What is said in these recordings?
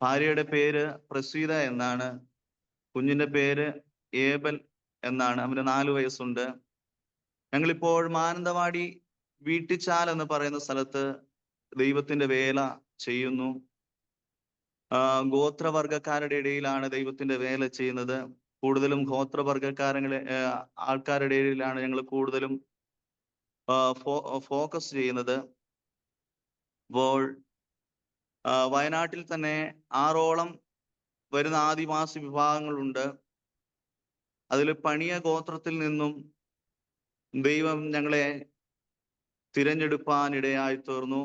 ഭാര്യയുടെ പേര് പ്രസീത എന്നാണ്. കുഞ്ഞിന്റെ പേര് ഏബൽ എന്നാണ്. അവന് 4 വയസ്സുണ്ട്. ഞങ്ങളിപ്പോൾ മാനന്തവാടി വീട്ടിച്ചാൽ എന്ന് പറയുന്ന സ്ഥലത്ത് ദൈവത്തിന്റെ വേല ചെയ്യുന്നു. ഗോത്രവർഗക്കാരുടെ ഇടയിലാണ് ദൈവത്തിന്റെ വേല ചെയ്യുന്നത്. കൂടുതലും ഗോത്രവർഗക്കാരങ്ങളെ ആൾക്കാരുടെ ഇടയിലാണ് ഞങ്ങൾ കൂടുതലും ഫോക്കസ് ചെയ്യുന്നത്. അപ്പോൾ വയനാട്ടിൽ തന്നെ 6ഓളം വരുന്ന ആദിവാസി വിഭാഗങ്ങളുണ്ട്. അതിൽ പണിയ ഗോത്രത്തിൽ നിന്നും ദൈവം ഞങ്ങളെ തിരഞ്ഞെടുപ്പാൻ ഇടയായി തീർന്നു.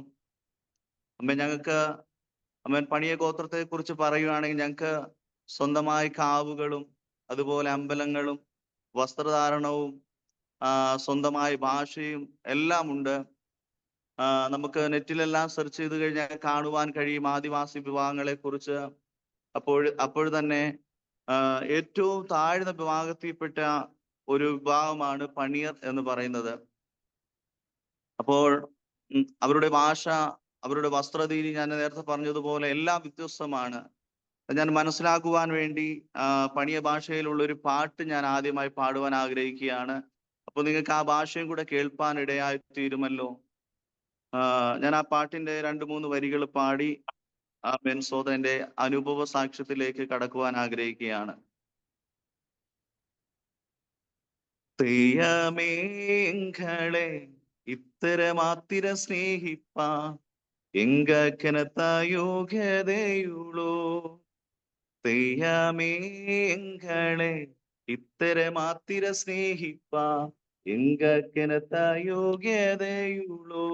ഞങ്ങൾക്ക് പണിയ ഗോത്രത്തെ കുറിച്ച് പറയുകയാണെങ്കിൽ ഞങ്ങൾക്ക് സ്വന്തമായി കാവുകളും അതുപോലെ അമ്പലങ്ങളും വസ്ത്രധാരണവും സ്വന്തമായ ഭാഷയും എല്ലാം ഉണ്ട്. നമുക്ക് നെറ്റിലെല്ലാം സെർച്ച് ചെയ്ത് കഴിഞ്ഞാൽ കാണുവാൻ കഴിയും ആദിവാസി വിഭാഗങ്ങളെ കുറിച്ച്. അപ്പോൾ തന്നെ ഏറ്റവും താഴ്ന്ന വിഭാഗത്തിൽപ്പെട്ട ഒരു വിഭാഗമാണ് പണിയർ എന്ന് പറയുന്നത്. അപ്പോൾ അവരുടെ ഭാഷ, അവരുടെ വസ്ത്രരീതി ഞാൻ നേരത്തെ പറഞ്ഞതുപോലെ എല്ലാം വ്യത്യസ്തമാണ്. ഞാൻ മനസ്സിലാക്കുവാൻ വേണ്ടി പണിയ ഭാഷയിലുള്ള ഒരു പാട്ട് ഞാൻ ആദ്യമായി പാടുവാൻ ആഗ്രഹിക്കുകയാണ്. അപ്പോൾ നിങ്ങൾക്ക് ആ ഭാഷയും കൂടെ കേൾപ്പാൻ ഇടയായി തീരുമല്ലോ. ഞാൻ ആ പാട്ടിന്റെ 2-3 വരികൾ പാടി ബെൻസോദന്റെ അനുഭവ സാക്ഷ്യത്തിലേക്ക് കടക്കുവാൻ ആഗ്രഹിക്കുകയാണ്. തെയ്യമേങ്ങളെ ഇത്തരമാത്തിര സ്നേഹിപ്പാ എങ്കനത്ത യോഗ്യതയുള്ളൂ. തെയ്യമേങ്ങളെ ഇത്തരമാത്തിര സ്നേഹിപ്പാ എങ്കനത്ത യോഗ്യതയുള്ളൂ.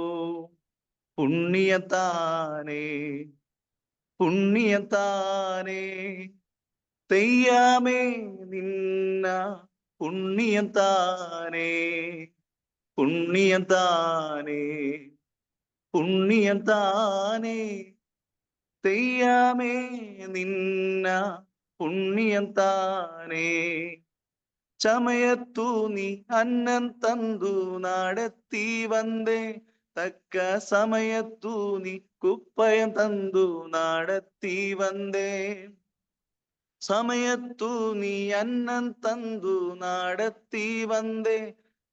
പുണ്യത്താനേ പുണ്യത്താനേ തെയ്യാമേ നിന്ന പുണ്യത്താനേ പുണ്യത്താനേ പുണ്യത്താനേ തെയ്യാമേ നിന്ന പുണ്യത്താനേ. ചമയത്തു നീ അന്നം തന്തു നടത്തി വந்தേ, തക്ക സമയത്തു നീ കുപ്പയം തന്തു നടത്തി വந்தേ. സമയത്തു നീ അന്നം തന്തു നടത്തി വந்தേ,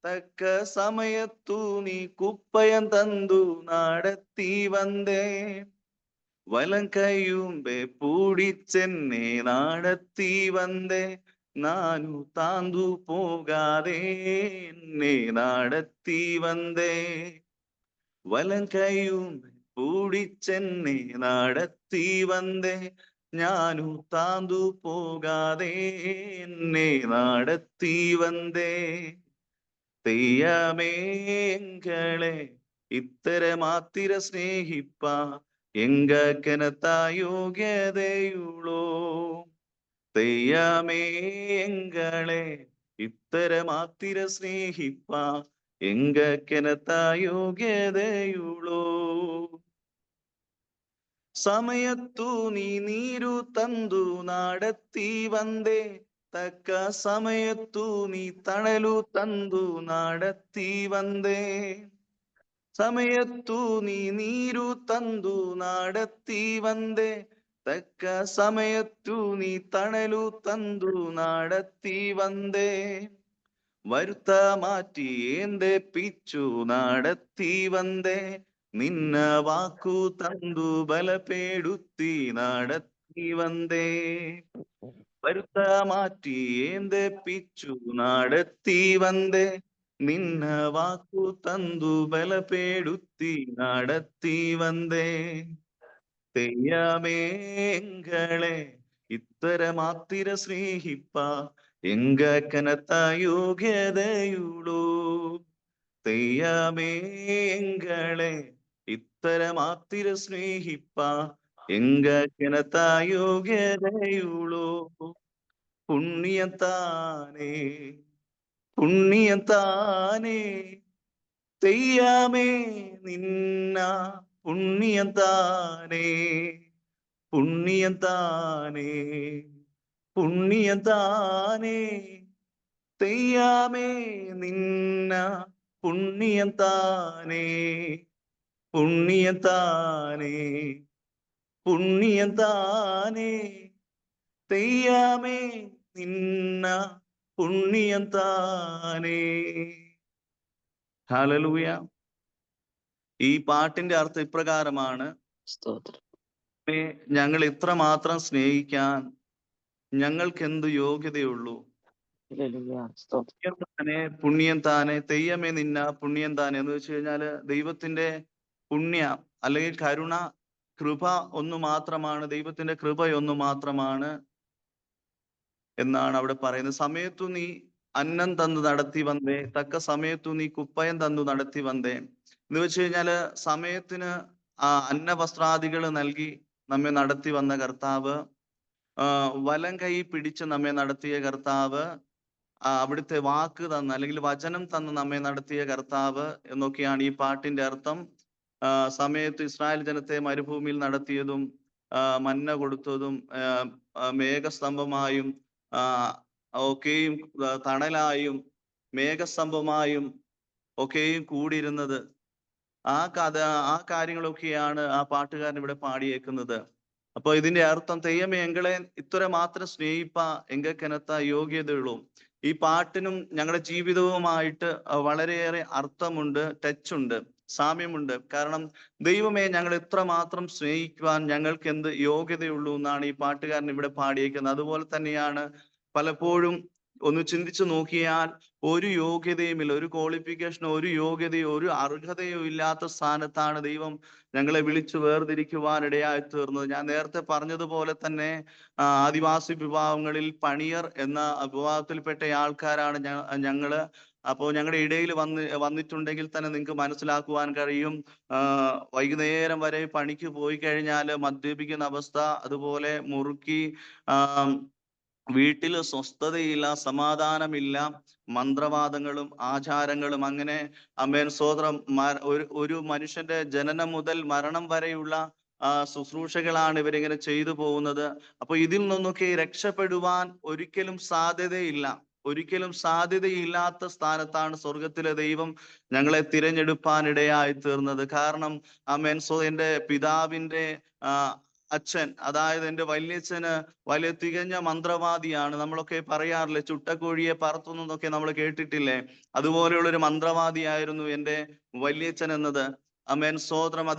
തക്ക സമയത്തു നീ കുപ്പയം തന്തു നടത്തി വந்தേ. വലം കയ്യുമ്പെ പൂടിച്ചെന്നെ നടത്തി വந்தേ, നാനു താന്തു പോകാതെ എന്നെ നടത്തി വந்தേ. വലം കയ്യുമ്പെ പൂടിച്ചെന്നെ നടത്തി വந்தേ, ഞാനു താന്തു പോകാതെ എന്നെ നടത്തി വந்தേ. തെയ്യമേങ്ങളെ ഇത്തരമാത്തിര സ്നേഹിപ്പാ എങ്കനത്ത യോഗ്യതയുള്ളൂ. തെയ്യമേങ്ങളെ ഇത്തരമാത്തിര സ്നേഹിപ്പാ എങ്കനത്ത യോഗ്യതയുള്ളൂ. സമയത്തു നീ നീരു തന്തു നടത്തി വந்தേ, തക്ക സമയത്തു നീ തണലു തന്തു നടത്തി വந்தേ. സമയത്തു നീ നീരു തന്തു നടത്തി വந்தേ, തക്ക സമയത്തു നീ തണലു തന്തു നടത്തി വந்தേ. വരുത്ത മാറ്റി ഏന്തെ പിച്ചു നടത്തി വந்தേ, നിന്ന വാക്കു തന്തു ബലപ്പെടുത്തി നടത്തി വந்தേ. വരുത്ത മാറ്റി ഏന്തെ പിച്ചു നടത്തി വந்தേ, നിന്ന വാക്കു തന്തു ബലപ്പെടുത്തി നടത്തി വந்தേ. തെയ്യമേങ്ങളെ ഇത്തരമാത്തിര സ്നേഹിപ്പാ എങ്കനത്ത യോഗ്യതയുള്ളൂ. തെയ്യമേങ്ങളെ ഇത്തരമാത്തിര സ്നേഹിപ്പാ എങ്കനത്ത യോഗ്യതയുള്ളൂ. പുണ്യത്താനേ പുണ്യത്താനേ തെയ്യാമേ നിന്ന പുണ്യത്താനേ പുണ്യത്താനേ പുണ്യത്താനേ തെയ്യാമേ നിന്ന പുണ്യത്താനേ പുണ്യത്താനേ പുണ്യം താനേ തെയ്യമേ നിന്ന പുണ്യം താനേ. ഹല്ലേലൂയ. ഈ പാട്ടിന്റെ അർത്ഥം ഇപ്രകാരമാണ്: സ്തോത്രം. ഞങ്ങൾ ഇത്രമാത്രം സ്നേഹിക്കാൻ ഞങ്ങൾക്ക് എന്ത് യോഗ്യതയുള്ളൂ? ഹല്ലേലൂയ. സ്തോത്രം. പുണ്യം താനെ തെയ്യമേ നിന്ന പുണ്യം താനെ എന്ന് വെച്ച് കഴിഞ്ഞാല് ദൈവത്തിന്റെ പുണ്യ അല്ലെങ്കിൽ കരുണ, കൃപ ഒന്ന് മാത്രമാണ്, ദൈവത്തിന്റെ കൃപ ഒന്ന് മാത്രമാണ് എന്നാണ് അവിടെ പറയുന്നത്. സമയത്തു നീ അന്നം തന്നു നടത്തി വന്നേ, തക്ക സമയത്തു നീ കുപ്പയം തന്നു നടത്തി വന്നേ എന്ന് വെച്ച് കഴിഞ്ഞാല് സമയത്തിന് അന്നവസ്ത്രാദികൾ നൽകി നമ്മെ നടത്തി വന്ന കർത്താവ്, വലം കൈ പിടിച്ച് നമ്മെ നടത്തിയ കർത്താവ്, അവിടുത്തെ വാക്ക് തന്ന് അല്ലെങ്കിൽ വചനം തന്ന് നമ്മെ നടത്തിയ കർത്താവ് എന്നൊക്കെയാണ് ഈ പാട്ടിന്റെ അർത്ഥം. സമയത്ത് ഇസ്രായേൽ ജനത്തെ മരുഭൂമിയിൽ നടത്തിയതും മന്ന കൊടുത്തതും മേഘസ്തംഭമായും ഒക്കെയും തണലായും മേഘസ്തംഭമായും ഒക്കെയും കൂടിയിരുന്നത്, ആ കാര്യങ്ങളൊക്കെയാണ് ആ പാട്ടുകാരൻ ഇവിടെ പാടിയേക്കുന്നത്. അപ്പൊ ഇതിന്റെ അർത്ഥം തെയ്യമേ എങ്കളെ ഇത്ര മാത്രം സ്നേഹിപ്പ എങ്കക്കെനത്ത യോഗ്യതയുള്ളൂ. ഈ പാട്ടിനും ഞങ്ങളുടെ ജീവിതവുമായിട്ട് വളരെയേറെ അർത്ഥമുണ്ട്, ടച്ചുണ്ട്, സാമ്യമുണ്ട്. കാരണം ദൈവമേ ഞങ്ങൾ ഇത്ര മാത്രം സ്നേഹിക്കുവാൻ ഞങ്ങൾക്ക് എന്ത് യോഗ്യതയുള്ളൂ എന്നാണ് ഈ പാട്ടുകാരൻ ഇവിടെ പാടിയേക്കുന്നത്. അതുപോലെ തന്നെയാണ് പലപ്പോഴും ഒന്ന് ചിന്തിച്ചു നോക്കിയാൽ ഒരു യോഗ്യതയുമില്ല, ഒരു ക്വാളിഫിക്കേഷനോ ഒരു യോഗ്യതയോ ഒരു അർഹതയോ ഇല്ലാത്ത സ്ഥാനത്താണ് ദൈവം ഞങ്ങളെ വിളിച്ചു വേർതിരിക്കുവാൻ ഇടയായി തീർന്നത്. ഞാൻ നേരത്തെ പറഞ്ഞതുപോലെ തന്നെ ആദിവാസി വിഭാഗങ്ങളിൽ പണിയർ എന്ന വിഭാഗത്തിൽപ്പെട്ട ആൾക്കാരാണ് ഞങ്ങള്. അപ്പോൾ ഞങ്ങളുടെ ഇടയിൽ വന്നിട്ടുണ്ടെങ്കിൽ തന്നെ നിങ്ങൾക്ക് മനസ്സിലാക്കുവാൻ കഴിയും, വൈകുന്നേരം വരെ പണിക്ക് പോയി കഴിഞ്ഞാൽ മദ്യപിക്കുന്ന അവസ്ഥ, അതുപോലെ മുറുക്കി വീട്ടിൽ സ്വസ്ഥതയില്ല, സമാധാനമില്ല, മന്ത്രവാദങ്ങളും ആചാരങ്ങളും, അങ്ങനെ അമേൻ സ്തോത്രം, ഒരു മനുഷ്യന്റെ ജനനം മുതൽ മരണം വരെയുള്ള ശുശ്രൂഷകളാണ് ഇവരിങ്ങനെ ചെയ്തു പോകുന്നത്. അപ്പൊ ഇതിൽ നിന്നൊക്കെ രക്ഷപ്പെടുവാൻ ഒരിക്കലും സാധ്യതയില്ല, ഒരിക്കലും സാധ്യതയില്ലാത്ത സ്ഥാനത്താണ് സ്വർഗത്തിലെ ദൈവം ഞങ്ങളെ തിരഞ്ഞെടുപ്പാൻ ഇടയായി തീർന്നത്. കാരണം ആമേൻ എന്റെ പിതാവിന്റെ അച്ഛൻ, അതായത് എൻ്റെ വല്യച്ഛന് വലിയ തികഞ്ഞ മന്ത്രവാദിയാണ്. നമ്മളൊക്കെ പറയാറില്ലേ, ചുട്ടക്കോഴിയെ പറത്തുന്നു എന്നൊക്കെ നമ്മൾ കേട്ടിട്ടില്ലേ? അതുപോലെയുള്ള ഒരു മന്ത്രവാദിയായിരുന്നു എൻ്റെ വല്യച്ഛൻ എന്നത്. ആമേൻ സ്തോത്രം.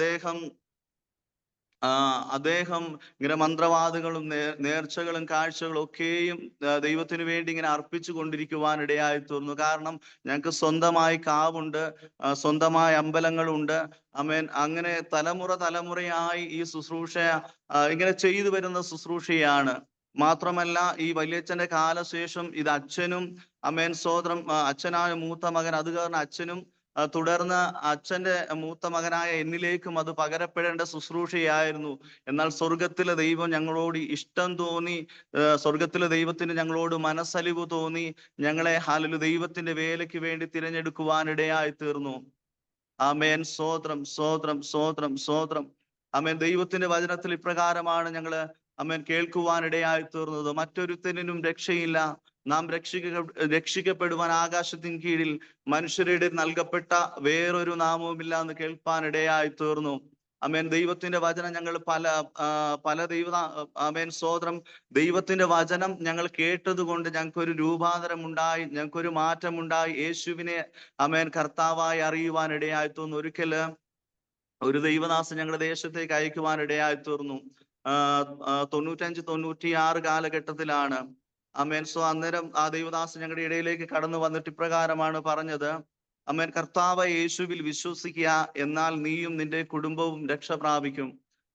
അദ്ദേഹം ഇങ്ങനെ മന്ത്രവാദങ്ങളും നേർച്ചകളും കാഴ്ചകളും ഒക്കെയും ദൈവത്തിന് വേണ്ടി ഇങ്ങനെ അർപ്പിച്ചു കൊണ്ടിരിക്കുവാൻ ഇടയായി തീർന്നു. കാരണം ഞങ്ങൾക്ക് സ്വന്തമായി കാവുണ്ട്, സ്വന്തമായ അമ്പലങ്ങളുണ്ട്. ആമേൻ. അങ്ങനെ തലമുറയായി ഈ ശുശ്രൂഷ ഇങ്ങനെ ചെയ്തു വരുന്ന ശുശ്രൂഷയാണ്. മാത്രമല്ല ഈ വല്യച്ഛന്റെ കാലശേഷം ഇത് അച്ഛനും, ആമേൻ സ്തോത്രം, അച്ഛനായ മൂത്ത മകൻ, അത് കാരണം അച്ഛനും, തുടർന്ന് അച്ഛന്റെ മൂത്ത മകനായ എന്നിലേക്കും അത് പകരപ്പെടേണ്ട ശുശ്രൂഷയായിരുന്നു. എന്നാൽ സ്വർഗത്തിലെ ദൈവം ഞങ്ങളോട് ഇഷ്ടം തോന്നി, സ്വർഗത്തിലെ ദൈവത്തിന് ഞങ്ങളോട് മനസ്സലിവ് തോന്നി, ഞങ്ങളെ ദൈവത്തിന്റെ വേലയ്ക്ക് വേണ്ടി തിരഞ്ഞെടുക്കുവാനിടയായി തീർന്നു. ആമേൻ സ്തോത്രം, സ്തോത്രം, സ്തോത്രം, സ്തോത്രം. ആമേൻ. ദൈവത്തിന്റെ വചനത്തിൽ ഇപ്രകാരമാണ് ഞങ്ങള് ആമേൻ കേൾക്കുവാനിടയായി തീർന്നത്: മറ്റൊരുത്തനും രക്ഷയില്ല, നാം രക്ഷിക്കപ്പെടുവാൻ ആകാശത്തിൻ കീഴിൽ മനുഷ്യരുടെ നൽകപ്പെട്ട വേറൊരു നാമവുമില്ല എന്ന് കേൾപ്പാനിടയായി തീർന്നു. ആമേൻ. ദൈവത്തിന്റെ വചനം ഞങ്ങൾ പല ആമേൻ സ്തോത്രം, ദൈവത്തിന്റെ വചനം ഞങ്ങൾ കേട്ടത് കൊണ്ട് ഞങ്ങൾക്കൊരു രൂപാന്തരം ഉണ്ടായി, ഞങ്ങൾക്കൊരു മാറ്റം ഉണ്ടായി, യേശുവിനെ ആമേൻ കർത്താവായി അറിയുവാൻ ഇടയായി തീർന്നു. ഒരിക്കല് ഒരു ദൈവദാസൻ ഞങ്ങളുടെ ദേശത്തേക്ക് അയക്കുവാൻ ഇടയായി തീർന്നു. 95-96 കാലഘട്ടത്തിലാണ്. ആമേൻ. അന്നേരം ആ ദൈവദാസൻ ഞങ്ങളുടെ ഇടയിലേക്ക് കടന്നു വന്നിട്ട് ഇപ്രകാരമാണ് പറഞ്ഞത്: ആമേൻ, കർത്താവ് യേശുവിൽ വിശ്വസിക്കുക, എന്നാൽ നീയും നിന്റെ കുടുംബവും രക്ഷ പ്രാപിക്കും.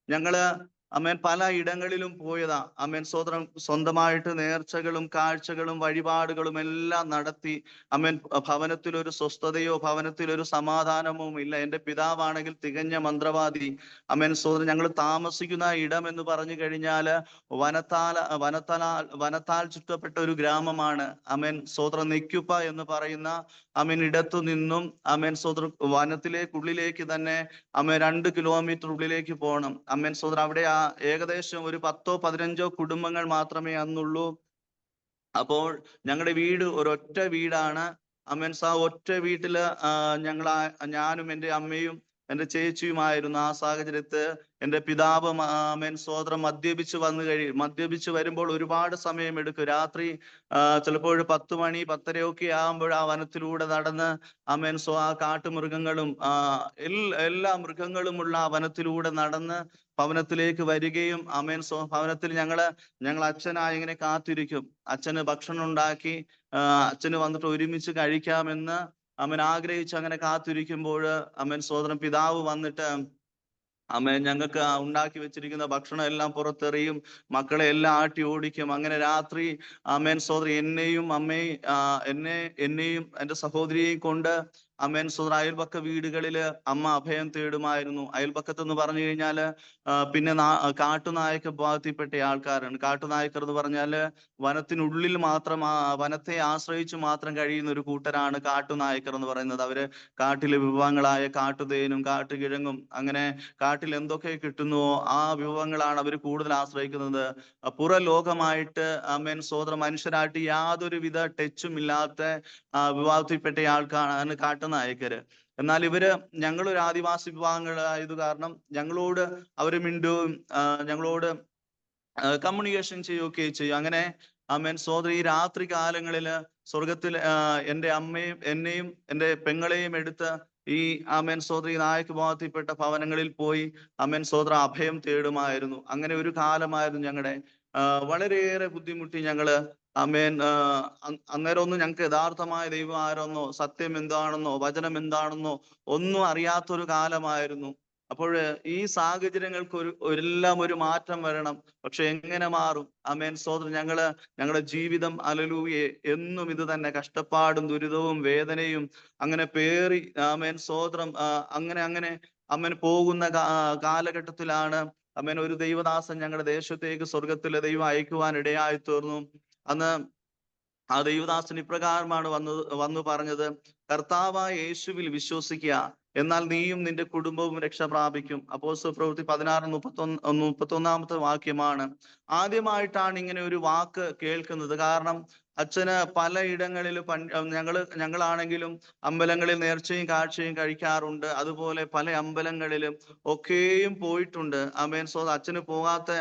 ഞങ്ങള് ആമേൻ പല ഇടങ്ങളിലും പോയതാ. ആമേൻ സ്തോത്രം. സ്വന്തമായിട്ട് നേർച്ചകളും കാഴ്ചകളും വഴിപാടുകളും എല്ലാം നടത്തി. ആമേൻ. ഭവനത്തിലൊരു സ്വസ്ഥതയോ ഭവനത്തിലൊരു സമാധാനമോ ഇല്ല. എൻ്റെ പിതാവാണെങ്കിൽ തികഞ്ഞ മന്ത്രവാദി. ആമേൻ സ്തോത്രം. ഞങ്ങൾ താമസിക്കുന്ന ഇടം എന്ന് പറഞ്ഞു കഴിഞ്ഞാല് വനത്താൽ ചുറ്റപ്പെട്ട ഒരു ഗ്രാമമാണ്. ആമേൻ സ്തോത്രം. നെയ്ക്കുപ്പ എന്ന് പറയുന്ന ആമേൻ ഇടത്തു നിന്നും ആമേൻ സ്തോത്രം വനത്തിലേക്കുള്ളിലേക്ക് തന്നെ ആമേൻ 2 കിലോമീറ്റർ ഉള്ളിലേക്ക് പോകണം. ആമേൻ സ്തോത്രം. അവിടെ ഏകദേശം ഒരു 10-15 കുടുംബങ്ങൾ മാത്രമേ അന്നുള്ളൂ. അപ്പോൾ ഞങ്ങളുടെ വീട് ഒരൊറ്റ വീടാണ്. ആമേൻ. ഒറ്റ വീട്ടില് ഞാനും എൻ്റെ അമ്മയും എൻ്റെ ചേച്ചിയുമായിരുന്നു. ആ സാഹചര്യത്തിൽ എൻ്റെ പിതാവ് ആമേൻ സ്തോത്രം മദ്യപിച്ച് വരുമ്പോൾ ഒരുപാട് സമയം എടുക്കും. രാത്രി ചിലപ്പോൾ 10 മണി 10:30 ആകുമ്പോൾ ആ വനത്തിലൂടെ നടന്ന് ആമേൻ ആ കാട്ടുമൃഗങ്ങളും എല്ലാ മൃഗങ്ങളുമുള്ള ആ വനത്തിലൂടെ നടന്ന് ഭവനത്തിലേക്ക് വരികയും ആമേൻ ഭവനത്തിൽ ഞങ്ങൾ അച്ഛനായി ഇങ്ങനെ കാത്തിരിക്കും. അച്ഛന് ഭക്ഷണം ഉണ്ടാക്കി അച്ഛന് വന്നിട്ട് ഒരുമിച്ച് കഴിക്കാമെന്ന് അവൻ ആഗ്രഹിച്ച് അങ്ങനെ കാത്തിരിക്കുമ്പോൾ അവൻ സ്തോത്രം പിതാവ് വന്നിട്ട് ആമേൻ ഞങ്ങൾക്ക് ഉണ്ടാക്കി വെച്ചിരിക്കുന്ന ഭക്ഷണം എല്ലാം പുറത്തെറിയും, മക്കളെ എല്ലാം ആട്ടി ഓടിക്കും. അങ്ങനെ രാത്രി ആമേൻ സ്തോത്രം എന്നെയും എൻ്റെ സഹോദരിയെയും കൊണ്ട് ആമേൻ സ്തോത്രം അയൽപക്ക വീടുകളില് അമ്മ അഭയം തേടുമായിരുന്നു. അയൽപക്കത്തെന്ന് പറഞ്ഞു കഴിഞ്ഞാല് പിന്നെ കാട്ടുനായ്ക്ക വിഭാഗത്തിൽപ്പെട്ട ആൾക്കാരാണ്. കാട്ടുനായ്ക്കർ എന്ന് പറഞ്ഞാല് വനത്തിനുള്ളിൽ മാത്രം വനത്തെ ആശ്രയിച്ച് മാത്രം കഴിയുന്ന ഒരു കൂട്ടരാണ് കാട്ടുനായ്ക്കർ എന്ന് പറയുന്നത്. അവര് കാട്ടിലെ വിഭവങ്ങളായ കാട്ടുതേനും കാട്ടുകിഴങ്ങും അങ്ങനെ കാട്ടിൽ എന്തൊക്കെ കിട്ടുന്നുവോ ആ വിഭവങ്ങളാണ് അവർ കൂടുതൽ ആശ്രയിക്കുന്നത്. പുറലോകമായിട്ട് ആമേൻ സ്തോത്രം മനുഷ്യരായിട്ട് യാതൊരുവിധ ടച്ചും ഇല്ലാത്ത വിഭാഗത്തിൽപ്പെട്ട ആൾക്കാരാണ് കാട്ടുനായ്ക്കര്. എന്നാൽ ഇവര് ഞങ്ങളൊരു ആദിവാസി വിഭാഗങ്ങളായത് കാരണം ഞങ്ങളോട് അവര് മിണ്ടും, ഞങ്ങളോട് കമ്മ്യൂണിക്കേഷൻ ചെയ്യുകയൊക്കെ ചെയ്യും. അങ്ങനെ ആമേൻ സ്തോത്രം ഈ രാത്രി കാലങ്ങളില് സ്വർഗത്തിൽ എൻ്റെ അമ്മയും എന്നെയും എൻ്റെ പെങ്ങളെയും എടുത്ത് ഈ ആമേൻ സ്തോത്രം ഈ നായക വിഭാഗത്തിൽപ്പെട്ട ഭവനങ്ങളിൽ പോയി ആമേൻ സ്തോത്രം അഭയം തേടുമായിരുന്നു. അങ്ങനെ ഒരു കാലമായിരുന്നു ഞങ്ങളുടെ. വളരെയേറെ ബുദ്ധിമുട്ടി ഞങ്ങള്. ആമേൻ അന്നേരം ഒന്നും ഞങ്ങൾക്ക് യഥാർത്ഥമായ ദൈവം ആരെന്നോ സത്യം എന്താണെന്നോ വചനം എന്താണെന്നോ ഒന്നും അറിയാത്തൊരു കാലമായിരുന്നു. അപ്പോൾ ഈ സാഹചര്യങ്ങൾക്ക് എല്ലാം ഒരു മാറ്റം വരണം. പക്ഷെ എങ്ങനെ മാറും? ആമേൻ സ്തോത്രം ഞങ്ങളുടെ ജീവിതം ഹല്ലേലൂയ എന്നും ഇത് തന്നെ കഷ്ടപ്പാടും ദുരിതവും വേദനയും അങ്ങനെ പേറി ആമേൻ സ്തോത്രം അങ്ങനെ അമ്മൻ പോകുന്ന കാലഘട്ടത്തിലാണ് അമ്മൻ ഒരു ദൈവദാസൻ ഞങ്ങളുടെ ദേശത്തേക്ക് സ്വർഗത്തിലെ ദൈവം അയക്കുവാൻ ഇടയായി തീർന്നു. അന്ന് ആ ദൈവദാസൻ ഇപ്രകാരമാണ് വന്നു പറഞ്ഞത്, കർത്താവായ യേശുവിൽ വിശ്വസിക്കുക, എന്നാൽ നീയും നിന്റെ കുടുംബവും രക്ഷ പ്രാപിക്കും. അപ്പോസ്തലപ്രവൃത്തി 16:31 വാക്യമാണ്. ആദ്യമായിട്ടാണ് ഇങ്ങനെ ഒരു വാക്ക് കേൾക്കുന്നത്. കാരണം അച്ഛന് പലയിടങ്ങളിൽ ഞങ്ങളാണെങ്കിലും അമ്പലങ്ങളിൽ നേർച്ചയും കാഴ്ചയും കഴിക്കാറുണ്ട്. അതുപോലെ പല അമ്പലങ്ങളിലും ഒക്കെയും പോയിട്ടുണ്ട്. ആമേൻ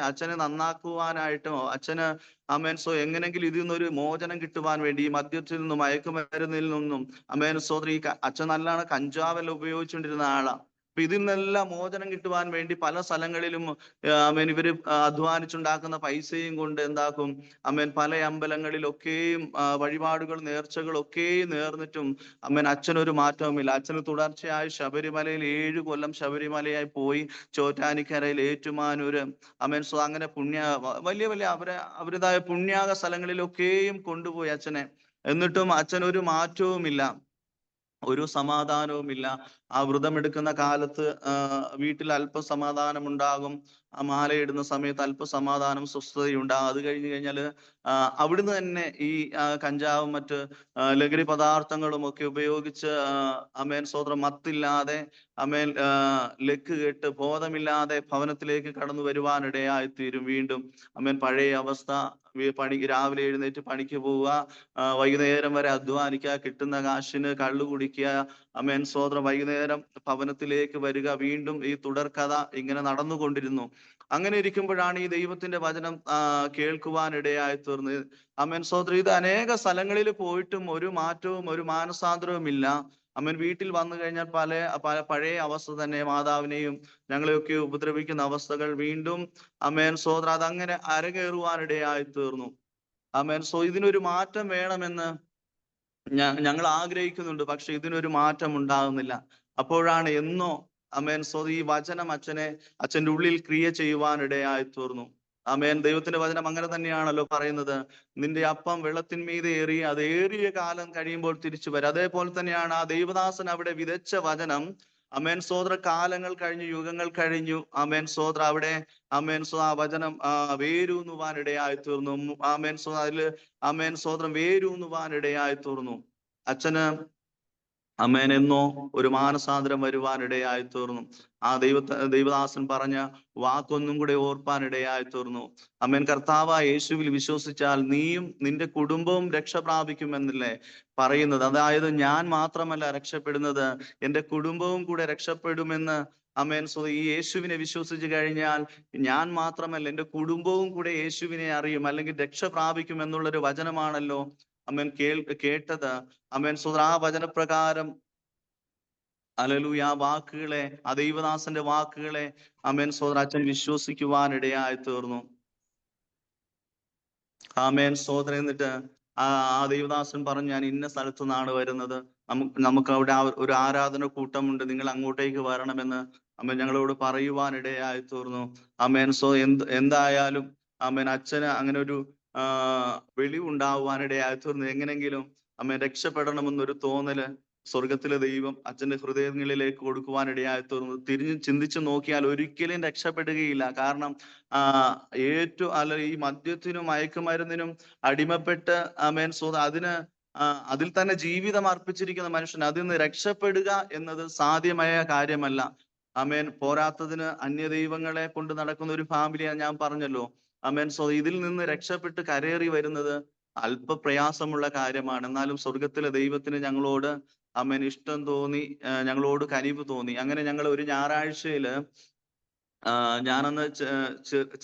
അച്ഛനെ നന്നാക്കുവാനായിട്ടോ അച്ഛന് ആമേൻ എങ്ങനെങ്കിലും ഇതിൽ നിന്നൊരു മോചനം കിട്ടുവാൻ വേണ്ടി ഈ മദ്യത്തിൽ നിന്നും മയക്കുമരുന്നിൽ നിന്നും ആമേൻ ഈ അച്ഛൻ നല്ലാണ് കഞ്ചാവെല്ലാം ഉപയോഗിച്ചുകൊണ്ടിരുന്ന ആളാ. അപ്പൊ ഇതിൽ നിന്നെല്ലാം മോചനം കിട്ടുവാൻ വേണ്ടി പല സ്ഥലങ്ങളിലും ആമേൻ ഇവര് അധ്വാനിച്ചുണ്ടാക്കുന്ന പൈസയും കൊണ്ട് എന്താക്കും ആമേൻ പല അമ്പലങ്ങളിലൊക്കെയും വഴിപാടുകൾ നേർച്ചകളൊക്കെയും നേർന്നിട്ടും ആമേൻ അച്ഛനൊരു മാറ്റവുമില്ല. അച്ഛന് തുടർച്ചയായി ശബരിമലയിൽ 7 കൊല്ലം ശബരിമലയായി പോയി, ചോറ്റാനിക്കരയിൽ, ഏറ്റുമാനൂര് ആമേൻ അങ്ങനെ വലിയ വലിയ അവരുടേതായ പുണ്യാക സ്ഥലങ്ങളിലൊക്കെയും കൊണ്ടുപോയി അച്ഛനെ. എന്നിട്ടും അച്ഛനൊരു മാറ്റവുമില്ല, ഒരു സമാധാനവുമില്ല. ആ വ്രതമെടുക്കുന്ന കാലത്ത് വീട്ടിൽ അല്പ സമാധാനം ഉണ്ടാകും. ആ മാലയിടുന്ന സമയത്ത് അല്പ സമാധാനം സ്വസ്ഥതയുണ്ടാകും. അത് കഴിഞ്ഞു കഴിഞ്ഞാല് അവിടുന്ന് തന്നെ ഈ കഞ്ചാവും മറ്റ് ലഹരി പദാർത്ഥങ്ങളും ഒക്കെ ഉപയോഗിച്ച് ആമേൻ സ്തോത്രം മത്തില്ലാതെ ആമേൻ ലക്ക് കെട്ട് ബോധമില്ലാതെ ഭവനത്തിലേക്ക് കടന്നു വരുവാനിടയായി തീരും. വീണ്ടും ആമേൻ പഴയ അവസ്ഥ. രാവിലെ എഴുന്നേറ്റ് പണിക്ക് പോവുക, വൈകുന്നേരം വരെ അധ്വാനിക്കുക, കിട്ടുന്ന കാശിന് കള്ളു കുടിക്കുക, ആമേൻ സ്തോത്രം വൈകുന്നേരം ഭവനത്തിലേക്ക് വരിക, വീണ്ടും ഈ തുടർക്കഥ ഇങ്ങനെ നടന്നുകൊണ്ടിരുന്നു. അങ്ങനെ ഇരിക്കുമ്പോഴാണ് ഈ ദൈവത്തിന്റെ വചനം കേൾക്കുവാൻ ഇടയായി തീർന്നത്. ആമേൻ സ്തോത്രം ഇത് അനേക സ്ഥലങ്ങളിൽ പോയിട്ടും ഒരു മാറ്റവും ഒരു മാനസാന്തരവും ഇല്ല. അമ്മൻ വീട്ടിൽ വന്നു കഴിഞ്ഞാൽ പഴയ അവസ്ഥ തന്നെ, മാതാവിനെയും ഞങ്ങളെയൊക്കെ ഉപദ്രവിക്കുന്ന അവസ്ഥകൾ വീണ്ടും അമ്മേൻ സ്തോത്രം അതങ്ങനെ അരകേറുവാനിടയായി തീർന്നു. ആമേൻ ഇതിനൊരു മാറ്റം വേണമെന്ന് ഞങ്ങൾ ആഗ്രഹിക്കുന്നുണ്ട്. പക്ഷെ ഇതിനൊരു മാറ്റം ഉണ്ടാകുന്നില്ല. അപ്പോഴാണ് എന്നോ ആമേൻ ഈ വചനം അച്ഛൻ്റെ ഉള്ളിൽ ക്രിയ ചെയ്യുവാനിടയായി തീർന്നു. ആമേൻ ദൈവത്തിന്റെ വചനം അങ്ങനെ തന്നെയാണല്ലോ പറയുന്നത്, നിന്റെ അപ്പം വെള്ളത്തിന്മീതെ ഏറി അത് ഏറിയ കാലം കഴിയുമ്പോൾ തിരിച്ചു വരും. അതേപോലെ തന്നെയാണ് ആ ദൈവദാസൻ അവിടെ വിതച്ച വചനം. ആമേൻ സ്തോത്ര കാലങ്ങൾ കഴിഞ്ഞു, യുഗങ്ങൾ കഴിഞ്ഞു. ആമേൻ സ്തോത്ര അവിടെ ആമേൻ ആ വചനം വേരൂന്നുവാൻ ഇടയായി തീർന്നു. ആമേൻ അതില് ആമേൻ സ്തോത്രം വേരൂന്നുവാൻ ഇടയായി തീർന്നു. അച്ഛന് അമേൻ എന്നോ ഒരു മാനസാന്തരം വരുവാനിടയായി തീർന്നു. ആ ദൈവദാസൻ പറഞ്ഞ വാക്കൊന്നും കൂടെ ഓർപ്പാനിടയായി തീർന്നു. അമേൻ. കർത്താവായ യേശുവിൽ വിശ്വസിച്ചാൽ നീയും നിന്റെ കുടുംബവും രക്ഷ പ്രാപിക്കുമെന്നല്ലേ പറയുന്നത്. അതായത് ഞാൻ മാത്രമല്ല രക്ഷപ്പെടുന്നത്, എൻ്റെ കുടുംബവും കൂടെ രക്ഷപ്പെടുമെന്ന്. അമേൻ. ഈ യേശുവിനെ വിശ്വസിച്ച് കഴിഞ്ഞാൽ ഞാൻ മാത്രമല്ല എൻ്റെ കുടുംബവും കൂടെ യേശുവിനെ അറിയും, അല്ലെങ്കിൽ രക്ഷ പ്രാപിക്കും എന്നുള്ളൊരു വചനമാണല്ലോ അമേൻ കേട്ടത്. അമേൻ. ആ വചനപ്രകാരം ഹല്ലേലൂയ, ആ വാക്കുകളെ, ആ ദൈവദാസന്റെ വാക്കുകളെ അമേൻ അച്ഛൻ വിശ്വസിക്കുവാനിടയായി തീർന്നു. ആമേൻ. എന്നിട്ട് ആ ദൈവദാസൻ പറഞ്ഞു, ഞാൻ ഇന്ന സ്ഥലത്തു നിന്നാണ് വരുന്നത്, നമുക്ക് അവിടെ ഒരു ആരാധന കൂട്ടമുണ്ട്, നിങ്ങൾ അങ്ങോട്ടേക്ക് വരണമെന്ന് അമ്മൻ ഞങ്ങളോട് പറയുവാനിടയായി തീർന്നു. ആമേൻ. എന്തായാലും ആമേൻ അച്ഛന് അങ്ങനെ ഒരു വെളിവുണ്ടാവാനിടയായി തീർന്നു. എങ്ങനെങ്കിലും അമ്മൻ രക്ഷപ്പെടണമെന്നൊരു തോന്നല് സ്വർഗത്തിലെ ദൈവം അച്ഛന്റെ ഹൃദയങ്ങളിലേക്ക് കൊടുക്കുവാനിടയായി തീർന്നു. തിരിഞ്ഞ് ചിന്തിച്ചു നോക്കിയാൽ ഒരിക്കലും രക്ഷപ്പെടുകയില്ല. കാരണം ഈ മദ്യത്തിനും മയക്കുമരുന്നിനും അടിമപ്പെട്ട് ആമേൻ അതിൽ തന്നെ ജീവിതം അർപ്പിച്ചിരിക്കുന്ന മനുഷ്യൻ അതിൽ നിന്ന് രക്ഷപ്പെടുക എന്നത് സാധ്യമായ കാര്യമല്ല. ആമേൻ. പോരാത്തതിന് അന്യദൈവങ്ങളെ കൊണ്ട് നടക്കുന്ന ഒരു ഫാമിലിയാണ് ഞാൻ പറഞ്ഞല്ലോ. ആമേൻ. ഇതിൽ നിന്ന് രക്ഷപ്പെട്ട് കരേറി വരുന്നത് അല്പ പ്രയാസമുള്ള കാര്യമാണ്. എന്നാലും സ്വർഗത്തിലെ ദൈവത്തിന് ഞങ്ങളോട് ആമേൻ ഇഷ്ടം തോന്നി, ഞങ്ങളോട് കനിവ് തോന്നി. അങ്ങനെ ഞങ്ങൾ ഒരു ഞായറാഴ്ചയില് ഞാനന്ന്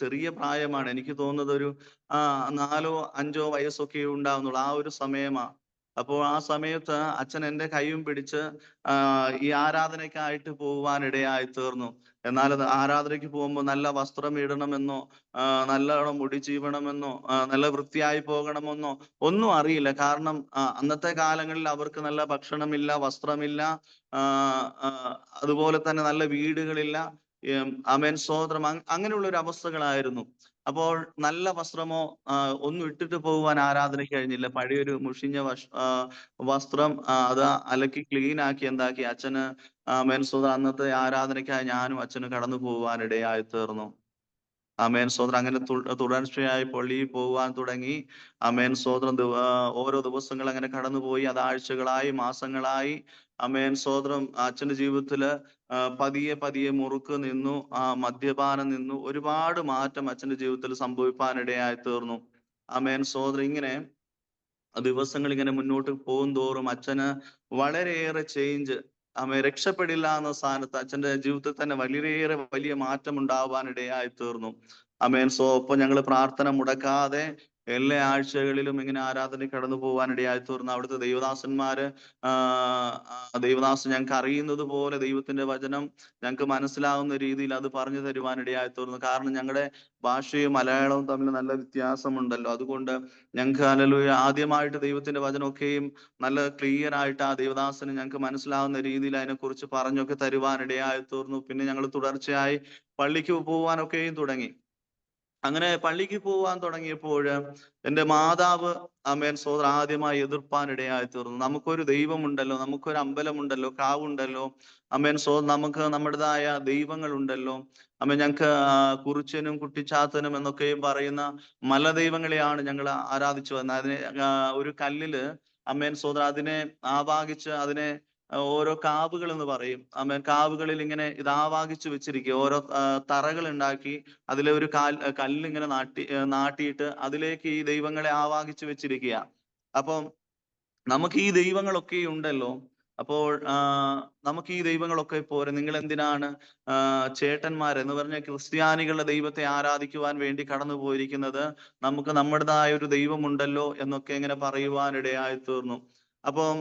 ചെറിയ പ്രായമാണ്, എനിക്ക് തോന്നുന്നത് ഒരു 4 or 5 വയസ്സൊക്കെ ഉണ്ടാവുന്നുള്ളൂ. ആ ഒരു സമയമാ. അപ്പോൾ ആ സമയത്ത് അച്ഛൻ എൻ്റെ കൈയും പിടിച്ച് ഈ ആരാധനയ്ക്കായിട്ട് പോകുവാനിടയായി തീർന്നു. എന്നാൽ അത് ആരാധനയ്ക്ക് പോകുമ്പോൾ നല്ല വസ്ത്രം ഇടണമെന്നോ നല്ലോണം മുടി ചീവണമെന്നോ നല്ല വൃത്തിയായി പോകണമെന്നോ ഒന്നും അറിയില്ല. കാരണം അന്നത്തെ കാലങ്ങളിൽ അവർക്ക് നല്ല ഭക്ഷണമില്ല, വസ്ത്രമില്ല, അതുപോലെ തന്നെ നല്ല വീടുകളില്ല. ആമേൻ. അങ്ങനെയുള്ള ഒരു അവസ്ഥകളായിരുന്നു. അപ്പോൾ നല്ല വസ്ത്രമോ ഒന്നും ഇട്ടിട്ട് പോകുവാൻ ആരാധനയ്ക്ക് കഴിഞ്ഞില്ല. പഴയൊരു മുഷിഞ്ഞ വസ്ത്രം അത് അലക്കി ക്ലീൻ ആക്കി എന്താക്കി അച്ഛന് ആമേൻ. അന്നത്തെ ആരാധനയ്ക്കായി ഞാനും അച്ഛനും കടന്നു പോകുവാനിടയായി തീർന്നു. ആമേൻ. അങ്ങനെ തുടർച്ചയായി പള്ളിയിൽ പോകുവാൻ തുടങ്ങി. ആമേൻ. ഓരോ ദിവസങ്ങൾ അങ്ങനെ കടന്നുപോയി. അത് ആഴ്ചകളായി, മാസങ്ങളായി. ആമേൻ. അച്ഛന്റെ ജീവിതത്തില് പതിയെ പതിയെ മുറുക്ക് നിന്നു, മദ്യപാനം നിന്നു. ഒരുപാട് മാറ്റം അച്ഛന്റെ ജീവിതത്തിൽ സംഭവിപ്പാനിടയായി തീർന്നു. ആമേൻ. ഇങ്ങനെ ദിവസങ്ങൾ ഇങ്ങനെ മുന്നോട്ട് പോകും തോറും അച്ഛന് വളരെയേറെ ചേഞ്ച്, രക്ഷപ്പെടില്ല എന്ന സ്ഥാനത്ത് അച്ഛന്റെ ജീവിതത്തിൽ തന്നെ വളരെയേറെ വലിയ മാറ്റം ഉണ്ടാവാനിടയായി തീർന്നു. ആമേൻ. ഒപ്പം ഞങ്ങൾ പ്രാർത്ഥന മുടക്കാതെ എല്ലാ ആഴ്ചകളിലും ഇങ്ങനെ ആരാധനയ്ക്ക് കടന്നു പോകാനിടയായി തീർന്നു. അവിടുത്തെ ദൈവദാസൻ ഞങ്ങൾക്ക് അറിയുന്നത് പോലെ ദൈവത്തിന്റെ വചനം ഞങ്ങൾക്ക് മനസ്സിലാവുന്ന രീതിയിൽ അത് പറഞ്ഞു തരുവാനിടയായി തീർന്നു. കാരണം ഞങ്ങളുടെ ഭാഷയും മലയാളവും തമ്മിൽ നല്ല വ്യത്യാസമുണ്ടല്ലോ. അതുകൊണ്ട് ഞങ്ങൾക്ക് ഹല്ലേലൂയ ആദ്യമായിട്ട് ദൈവത്തിന്റെ വചനമൊക്കെയും നല്ല ക്ലിയർ ആയിട്ട് ആ ദൈവദാസന് ഞങ്ങൾക്ക് മനസ്സിലാവുന്ന രീതിയിൽ അതിനെക്കുറിച്ച് പറഞ്ഞൊക്കെ തരുവാനിടയായി തീർന്നു. പിന്നെ ഞങ്ങൾ തുടർച്ചയായി പള്ളിക്ക് പോവാനൊക്കെയും തുടങ്ങി. അങ്ങനെ പള്ളിക്ക് പോവാൻ തുടങ്ങിയപ്പോൾ എൻ്റെ മാതാവ് ആമേൻ ആദ്യമായി എതിർപ്പാനിടയായി തീർന്നു. നമുക്കൊരു ദൈവമുണ്ടല്ലോ, നമുക്കൊരു അമ്പലമുണ്ടല്ലോ, കാവുണ്ടല്ലോ. ആമേൻ. നമുക്ക് നമ്മുടേതായ ദൈവങ്ങളുണ്ടല്ലോ. ആമേൻ. ഞങ്ങൾക്ക് കുറിച്യനും കുട്ടിച്ചാത്തനും എന്നൊക്കെയും പറയുന്ന മലദൈവങ്ങളെയാണ് ഞങ്ങൾ ആരാധിച്ചു വന്നത്. അതിനെ ഒരു കല്ലില് ആമേൻ അതിനെ ആവാഹിച്ച് അതിനെ ഓരോ കാവുകൾ എന്ന് പറയും. ആമേൻ. കാവുകളിൽ ഇങ്ങനെ ഇത് ആവാഹിച്ചു വെച്ചിരിക്കുക. ഓരോ തറകൾ ഉണ്ടാക്കി അതിലെ ഒരു കല്ലിങ്ങനെ നാട്ടിയിട്ട് അതിലേക്ക് ഈ ദൈവങ്ങളെ ആവാഹിച്ചു വെച്ചിരിക്കുക. അപ്പം നമുക്ക് ഈ ദൈവങ്ങളൊക്കെ ഉണ്ടല്ലോ. അപ്പോൾ നമുക്ക് ഈ ദൈവങ്ങളൊക്കെ പോരെ, നിങ്ങൾ എന്തിനാണ് ചേട്ടന്മാരെന്ന് പറഞ്ഞ ക്രിസ്ത്യാനികളുടെ ദൈവത്തെ ആരാധിക്കുവാൻ വേണ്ടി കടന്നു പോയിരിക്കുന്നത്? നമുക്ക് നമ്മുടേതായ ഒരു ദൈവമുണ്ടല്ലോ എന്നൊക്കെ ഇങ്ങനെ പറയുവാനിടയായി തീർന്നു. അപ്പം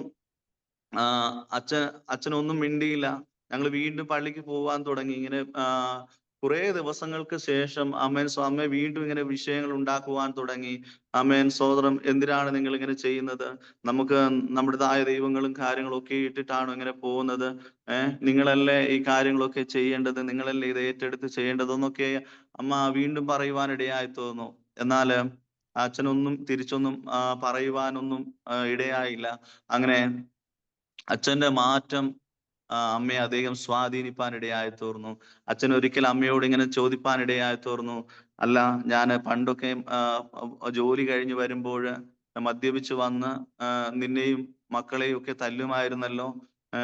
അച്ഛനൊന്നും മിണ്ടിയില്ല. ഞങ്ങൾ വീണ്ടും പള്ളിക്ക് പോവാൻ തുടങ്ങി. ഇങ്ങനെ കുറെ ദിവസങ്ങൾക്ക് ശേഷം അമ്മ വീണ്ടും ഇങ്ങനെ വിഷയങ്ങൾ ഉണ്ടാക്കുവാൻ തുടങ്ങി. ആമേൻ. എന്തിനാണ് നിങ്ങൾ ഇങ്ങനെ ചെയ്യുന്നത്? നമുക്ക് നമ്മുടേതായ ദൈവങ്ങളും കാര്യങ്ങളും ഒക്കെ ഇട്ടിട്ടാണോ ഇങ്ങനെ പോകുന്നത്? നിങ്ങളല്ലേ ഈ കാര്യങ്ങളൊക്കെ ചെയ്യേണ്ടത്, നിങ്ങളല്ലേ ഇത് ഏറ്റെടുത്ത് ചെയ്യേണ്ടതെന്നൊക്കെ അമ്മ വീണ്ടും പറയുവാനിടയായി തോന്നുന്നു. എന്നാൽ അച്ഛനൊന്നും തിരിച്ചൊന്നും പറയുവാനൊന്നും ഇടയായില്ല. അങ്ങനെ അച്ഛന്റെ മാറ്റം അമ്മയെ അധികം സ്വാധീനിപ്പാനിടയായി തീർന്നു. അച്ഛൻ ഒരിക്കൽ അമ്മയോട് ഇങ്ങനെ ചോദിപ്പാനിടയായി തീർന്നു, അല്ല, ഞാൻ പണ്ടൊക്കെ ജോലി കഴിഞ്ഞ് വരുമ്പോൾ മദ്യപിച്ച് വന്ന് നിന്നെയും മക്കളെയും ഒക്കെ തല്ലുമായിരുന്നല്ലോ.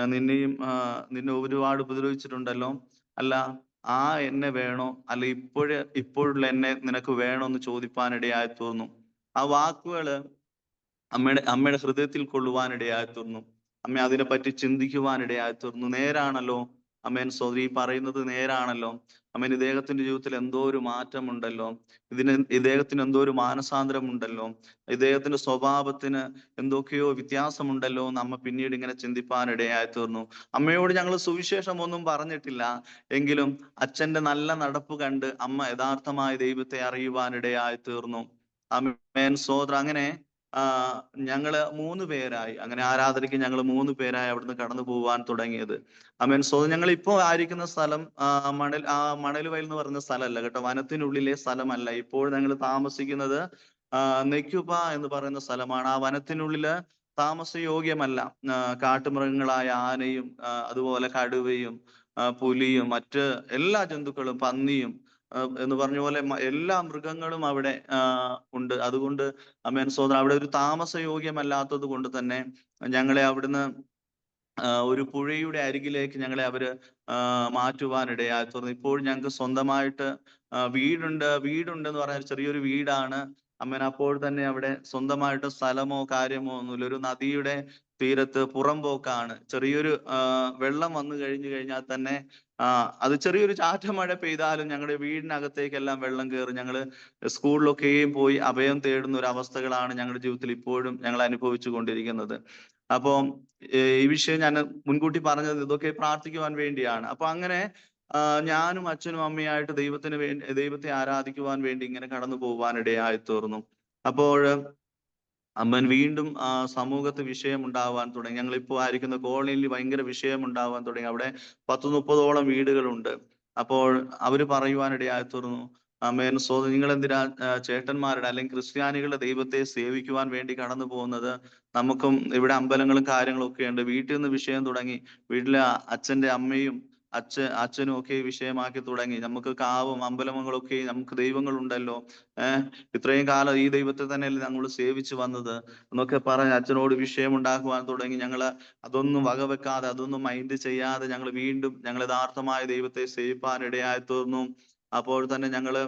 നിന്നെ ഒരുപാട് ഉപദ്രവിച്ചിട്ടുണ്ടല്ലോ. അല്ല, ആ എന്നെ വേണോ, അല്ല ഇപ്പോഴുള്ള എന്നെ നിനക്ക് വേണോ എന്ന് ചോദിപ്പാനിടയായി തീർന്നു. ആ വാക്കുകള് അമ്മയുടെ ഹൃദയത്തിൽ കൊള്ളുവാനിടയായി തീർന്നു. അമ്മ അതിനെപ്പറ്റി ചിന്തിക്കുവാനിടയായി തീർന്നു. നേരാണല്ലോ അമ്മേൻ സോദരി, ഈ പറയുന്നത് നേരാണല്ലോ. അമ്മേൻ, ഇദ്ദേഹത്തിന്റെ ജീവിതത്തിൽ എന്തോ ഒരു മാറ്റമുണ്ടല്ലോ, ഇദ്ദേഹത്തിന് എന്തോ ഒരു മാനസാന്തരമുണ്ടല്ലോ, ഇദ്ദേഹത്തിന്റെ സ്വഭാവത്തിന് എന്തൊക്കെയോ വ്യത്യാസമുണ്ടല്ലോ എന്ന് അമ്മ പിന്നീട് ഇങ്ങനെ ചിന്തിപ്പാനിടയായി തീർന്നു. അമ്മയോട് ഞങ്ങൾ സുവിശേഷം ഒന്നും പറഞ്ഞിട്ടില്ല, എങ്കിലും അച്ഛന്റെ നല്ല നടപ്പ് കണ്ട് അമ്മ യഥാർത്ഥമായ ദൈവത്തെ അറിയുവാനിടയായി തീർന്നു. ആമേൻ സോദര. അങ്ങനെ ഞങ്ങള് 3 പേരായി, അങ്ങനെ ആരാധനയ്ക്ക് ഞങ്ങൾ 3 പേരായി അവിടുന്ന് കടന്നു പോവാൻ തുടങ്ങിയത്. ആമേൻ സോദര. ഞങ്ങൾ ഇപ്പോ ആയിരിക്കുന്ന സ്ഥലം മണൽവയൽ എന്ന് പറയുന്ന സ്ഥലമല്ല കേട്ടോ, വനത്തിനുള്ളിലെ സ്ഥലമല്ല. ഇപ്പോൾ ഞങ്ങൾ താമസിക്കുന്നത് നെക്യുബ എന്ന് പറയുന്ന സ്ഥലമാണ്. ആ വനത്തിനുള്ളില് താമസയോഗ്യമല്ല. കാട്ടുമൃഗങ്ങളായ ആനയും അതുപോലെ കടുവയും പുലിയും മറ്റ് എല്ലാ ജന്തുക്കളും, പന്നിയും എന്ന് പറഞ്ഞ പോലെ എല്ലാ മൃഗങ്ങളും അവിടെ ഉണ്ട്. അതുകൊണ്ട് ആമേൻ സോദര, അവിടെ ഒരു താമസയോഗ്യമല്ലാത്തത് കൊണ്ട് തന്നെ ഞങ്ങളെ അവിടുന്ന് ഒരു പുഴയുടെ അരികിലേക്ക് ഞങ്ങളെ അവര് മാറ്റുവാനിടയായി തീർന്നു. ഇപ്പോൾ ഞങ്ങൾക്ക് സ്വന്തമായിട്ട് വീടുണ്ടെന്ന് പറഞ്ഞാൽ ചെറിയൊരു വീടാണ്. അമ്മേൻ, അപ്പോൾ തന്നെ അവിടെ സ്വന്തമായിട്ട് സ്ഥലമോ കാര്യമോ ഒന്നുമില്ല. ഒരു നദിയുടെ തീരത്ത് പുറമ്പോക്കാണ്. ചെറിയൊരു വെള്ളം വന്നു കഴിഞ്ഞാൽ തന്നെ അത് ചെറിയൊരു ചാറ്റമഴ പെയ്താലും ഞങ്ങളുടെ വീടിനകത്തേക്കെല്ലാം വെള്ളം കയറും. ഞങ്ങള് സ്കൂളിലൊക്കെയും പോയി അഭയം തേടുന്ന ഒരു അവസ്ഥകളാണ് ഞങ്ങളുടെ ജീവിതത്തിൽ ഇപ്പോഴും ഞങ്ങൾ അനുഭവിച്ചു കൊണ്ടിരിക്കുന്നത്. അപ്പോൾ ഈ വിഷയം ഞാൻ മുൻകൂട്ടി പറഞ്ഞത് ഇതൊക്കെ പ്രാർത്ഥിക്കുവാൻ വേണ്ടിയാണ്. അപ്പൊ അങ്ങനെ ഞാനും അച്ഛനും അമ്മയായിട്ട് ദൈവത്തെ ആരാധിക്കുവാൻ വേണ്ടി ഇങ്ങനെ കടന്നു പോവാനിടയായി തീർന്നു. അപ്പോൾ അമ്മൻ വീണ്ടും സമൂഹത്ത് വിഷയം ഉണ്ടാവാൻ തുടങ്ങി. ഞങ്ങൾ ഇപ്പോൾ ആയിരിക്കുന്ന കോളനിയിൽ ഭയങ്കര വിഷയം ഉണ്ടാവാൻ തുടങ്ങി. അവിടെ 10-30ഓളം വീടുകളുണ്ട്. അപ്പോൾ അവര് പറയുവാനിടയായി തീർന്നു, ആമേൻ സോദരൻ, നിങ്ങൾ എന്തിനാ ചേട്ടന്മാരുടെ അല്ലെങ്കിൽ ക്രിസ്ത്യാനികളുടെ ദൈവത്തെ സേവിക്കുവാൻ വേണ്ടി കടന്നു പോകുന്നത്? നമുക്കും ഇവിടെ അമ്പലങ്ങളും കാര്യങ്ങളും ഒക്കെ ഉണ്ട്. വീട്ടിൽ നിന്ന് വിഷയം തുടങ്ങി. വീട്ടിലെ അച്ഛന്റെ അമ്മയും അച്ഛനും ഒക്കെ വിഷയമാക്കി തുടങ്ങി. നമുക്ക് കാവും അമ്പലങ്ങളൊക്കെ, നമുക്ക് ദൈവങ്ങളുണ്ടല്ലോ, ഇത്രയും കാലം ഈ ദൈവത്തെ തന്നെയല്ലേ നമ്മൾ സേവിച്ചു വന്നത് എന്നൊക്കെ പറഞ്ഞ് അച്ഛനോട് വിഷയം ഉണ്ടാക്കുവാൻ തുടങ്ങി. ഞങ്ങള് അതൊന്നും വകവെക്കാതെ, അതൊന്നും മൈൻഡ് ചെയ്യാതെ ഞങ്ങൾ യഥാർത്ഥമായ ദൈവത്തെ സേവിപ്പാൻ ഇടയായി തീർന്നു. അപ്പോൾ തന്നെ ഞങ്ങള്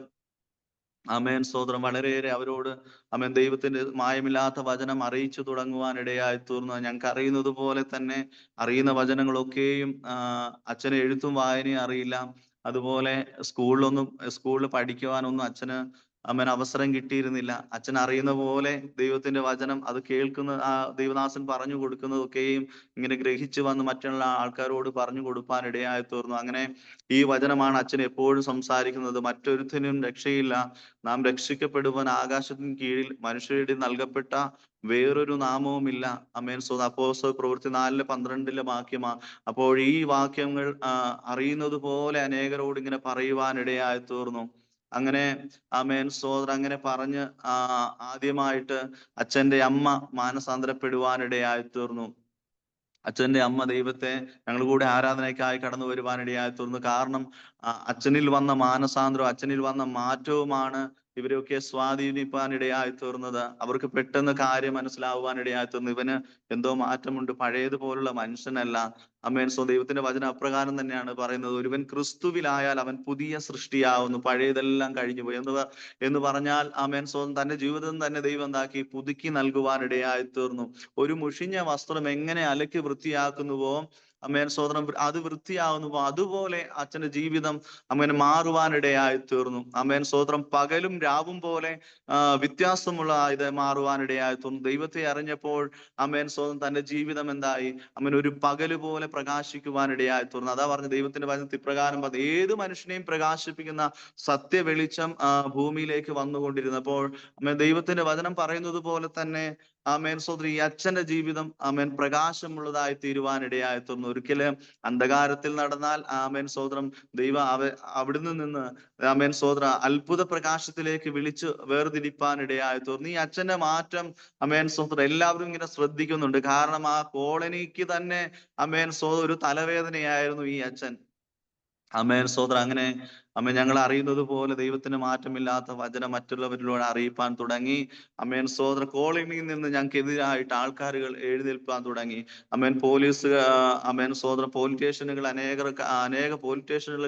ആമേൻ സ്തോത്രം, വളരെയേറെ അവരോട് ആമേൻ ദൈവത്തിന്റെ മായമില്ലാത്ത വചനം അറിയിച്ചു തുടങ്ങുവാൻ ഇടയായി തീർന്നു. ഞങ്ങൾക്ക് അറിയുന്നത് പോലെ തന്നെ അറിയുന്ന വചനങ്ങളൊക്കെയും അച്ഛന് എഴുത്തും വായനയും അറിയില്ല. അതുപോലെ സ്കൂളിൽ പഠിക്കുവാനൊന്നും അച്ഛന് അവസരം കിട്ടിയിരുന്നില്ല. അച്ഛൻ അറിയുന്ന പോലെ ദൈവത്തിന്റെ വചനം അത് കേൾക്കുന്ന ദൈവദാസൻ പറഞ്ഞു കൊടുക്കുന്നതൊക്കെയും ഇങ്ങനെ ഗ്രഹിച്ചു വന്ന് മറ്റുള്ള ആൾക്കാരോട് പറഞ്ഞു കൊടുപ്പാൻ ഇടയായി തീർന്നു. അങ്ങനെ ഈ വചനമാണ് അച്ഛൻ എപ്പോഴും സംസാരിക്കുന്നത്. മറ്റൊരുത്തിനും രക്ഷയില്ല, നാം രക്ഷിക്കപ്പെടുവാൻ ആകാശത്തിന് കീഴിൽ മനുഷ്യരുടെ നൽകപ്പെട്ട വേറൊരു നാമവുമില്ല. ആമേൻ. അപ്പോസ്തല പ്രവൃത്തി 4:12 വാക്യമാ. അപ്പോൾ ഈ വാക്യങ്ങൾ അറിയുന്നത് പോലെ അനേകരോട് ഇങ്ങനെ പറയുവാൻ ഇടയായി തീർന്നു. അങ്ങനെ ആമേൻ സ്തോത്രം, അങ്ങനെ പറഞ്ഞ് ആദ്യമായിട്ട് അച്ഛന്റെ അമ്മ മാനസാന്തരപ്പെടുവാനിടയായി തീർന്നു. അച്ഛന്റെ അമ്മ ദൈവത്തെ ഞങ്ങൾ കൂടെ ആരാധനയ്ക്കായി കടന്നു വരുവാനിടയായി തീർന്നു. കാരണം അച്ഛനിൽ വന്ന മാനസാന്തരവും അച്ഛനിൽ വന്ന മാറ്റവുമാണ് ഇവരെയൊക്കെ സ്വാധീനിപ്പാനിടയായി തീർന്നത്. അവർക്ക് പെട്ടെന്ന് കാര്യം മനസ്സിലാവാനിടയായി തീർന്നു. ഇവന് എന്തോ മാറ്റമുണ്ട്, പഴയതുപോലുള്ള മനുഷ്യനല്ല. ആമേൻ. ദൈവത്തിന്റെ വചനം അപ്രകാരം തന്നെയാണ് പറയുന്നത്. ഒരുവൻ ക്രിസ്തുവിലായാൽ അവൻ പുതിയ സൃഷ്ടിയാവുന്നു, പഴയതെല്ലാം കഴിഞ്ഞു പോയി എന്ന് പറഞ്ഞാൽ ആമേൻ തന്റെ ജീവിതം തന്നെ ദൈവം എന്താക്കി പുതുക്കി നൽകുവാനിടയായി തീർന്നു. ഒരു മുഷിഞ്ഞ വസ്ത്രം എങ്ങനെ അലക്കി വൃത്തിയാക്കുന്നുവോ ആമേൻ സ്തോത്രം, അത് വൃത്തിയാവുന്നുവോ അതുപോലെ അച്ഛന്റെ ജീവിതം ആമേൻ മാറുവാനിടയായി തീർന്നു. ആമേൻ സ്തോത്രം. പകലും രാവും പോലെ വ്യത്യാസമുള്ള ഇത് മാറുവാനിടയായി തീർന്നു. ദൈവത്തെ അറിഞ്ഞപ്പോൾ ആമേൻ സ്തോത്രം തന്റെ ജീവിതം എന്തായി, ആമേൻ ഒരു പകല് പോലെ പ്രകാശിക്കുവാനിടയായി തീർന്നു. അതാ പറഞ്ഞ ദൈവത്തിന്റെ വചനത്തിൽ ഇപ്രകാരം പറഞ്ഞു, ഏത് മനുഷ്യനെയും പ്രകാശിപ്പിക്കുന്ന സത്യ വെളിച്ചം ഭൂമിയിലേക്ക് വന്നുകൊണ്ടിരുന്നപ്പോൾ ആമേൻ ദൈവത്തിന്റെ വചനം പറയുന്നത് പോലെ തന്നെ ആമേൻ സ്തോത്രം ഈ അച്ഛന്റെ ജീവിതം ആമേൻ പ്രകാശമുള്ളതായി തീരുവാനിടയായി തീർന്നു. ഒരിക്കലും അന്ധകാരത്തിൽ നടന്നാൽ ആമേൻ സ്തോത്രം അവിടുന്ന് നിന്ന് ആമേൻ സ്തോത്രം അത്ഭുത പ്രകാശത്തിലേക്ക് വിളിച്ച് വേർതിരിപ്പാൻ ഇടയായി തീർന്നു. ഈ അച്ഛന്റെ മാറ്റം ആമേൻ സ്തോത്രം എല്ലാവരും ഇങ്ങനെ ശ്രദ്ധിക്കുന്നുണ്ട്. കാരണം ആ കോളനിക്ക് തന്നെ ആമേൻ സ്തോത്രം ഒരു തലവേദനയായിരുന്നു ഈ അച്ഛൻ. ആമേൻ സ്തോത്രം. അങ്ങനെ അമ്മ ഞങ്ങൾ അറിയുന്നത് പോലെ ദൈവത്തിന് മാറ്റമില്ലാത്ത വചനം മറ്റുള്ളവരിലൂടെ അറിയിപ്പാൻ തുടങ്ങി. അമ്മേൻ സോദര കോളനിയിൽ നിന്ന് ഞങ്ങൾക്കെതിരായിട്ട് ആൾക്കാരുകൾ എഴുന്നേൽപ്പാൻ തുടങ്ങി. അമ്മേൻ പോലീസ് അമ്മേൻ സോദര പോലീസ് സ്റ്റേഷനുകൾ അനേക പോലീസ് സ്റ്റേഷനുകൾ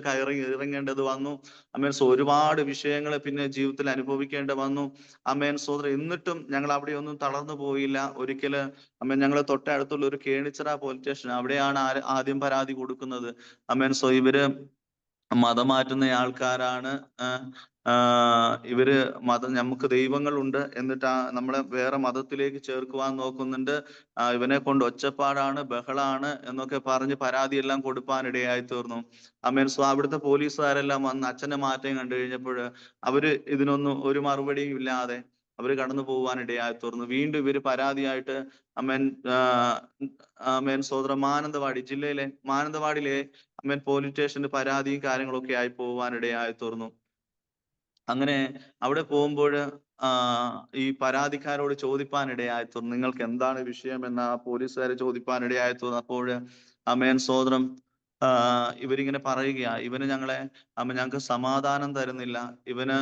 ഇറങ്ങേണ്ടത് വന്നു. അമ്മേൻ ഒരുപാട് വിഷയങ്ങൾ പിന്നെ ജീവിതത്തിൽ അനുഭവിക്കേണ്ടി വന്നു. അമ്മേൻ സോദര എന്നിട്ടും ഞങ്ങൾ അവിടെ ഒന്നും തളർന്നു പോയില്ല. ഒരിക്കല് അമ്മേൻ ഞങ്ങൾ തൊട്ടടുത്തുള്ള ഒരു കേണിച്ചിറ പോലീസ് സ്റ്റേഷൻ, അവിടെയാണ് ആദ്യം പരാതി കൊടുക്കുന്നത്. അമ്മേൻ ഇവര് മതം മാറ്റുന്ന ആൾക്കാരാണ്. ഇവര് നമുക്ക് ദൈവങ്ങളുണ്ട് എന്നിട്ട് നമ്മളെ വേറെ മതത്തിലേക്ക് ചേർക്കുവാൻ നോക്കുന്നുണ്ട്. ഇവനെ കൊണ്ട് ഒച്ചപ്പാടാണ്, ബഹളാണ് എന്നൊക്കെ പറഞ്ഞ് പരാതിയെല്ലാം കൊടുപ്പാൻ ഇടയായി തീർന്നു. അമ്മേൻ അവിടുത്തെ പോലീസുകാരെല്ലാം വന്ന് അച്ഛന്റെ മാറ്റം കണ്ടു കഴിഞ്ഞപ്പോൾ അവര് ഇതിനൊന്നും ഒരു മറുപടിയും ഇല്ലാതെ അവര് കടന്നു പോകാൻ ഇടയായി തീർന്നു. വീണ്ടും ഇവര് പരാതിയായിട്ട് അമ്മേൻ അമ്മേൻ മാനന്തവാടി ജില്ലയിലെ മാനന്തവാടിയിലെ അമ്മേൻ പോലീസ് സ്റ്റേഷന്റെ പരാതിയും കാര്യങ്ങളൊക്കെ ആയി പോവാൻ ഇടയായി തീർന്നു. അങ്ങനെ അവിടെ പോകുമ്പോൾ ഈ പരാതിക്കാരോട് ചോദിപ്പാൻ ഇടയായി തീർന്നു, നിങ്ങൾക്ക് എന്താണ് വിഷയം എന്ന് ആ പോലീസുകാരെ ചോദിപ്പാൻ ഇടയായി തീർന്നു. അപ്പോൾ അമ്മേൻ സോദരം ഇവരിങ്ങനെ പറയുകയാ, ഇവന് ഞങ്ങൾക്ക് സമാധാനം തരുന്നില്ല, ഇവന്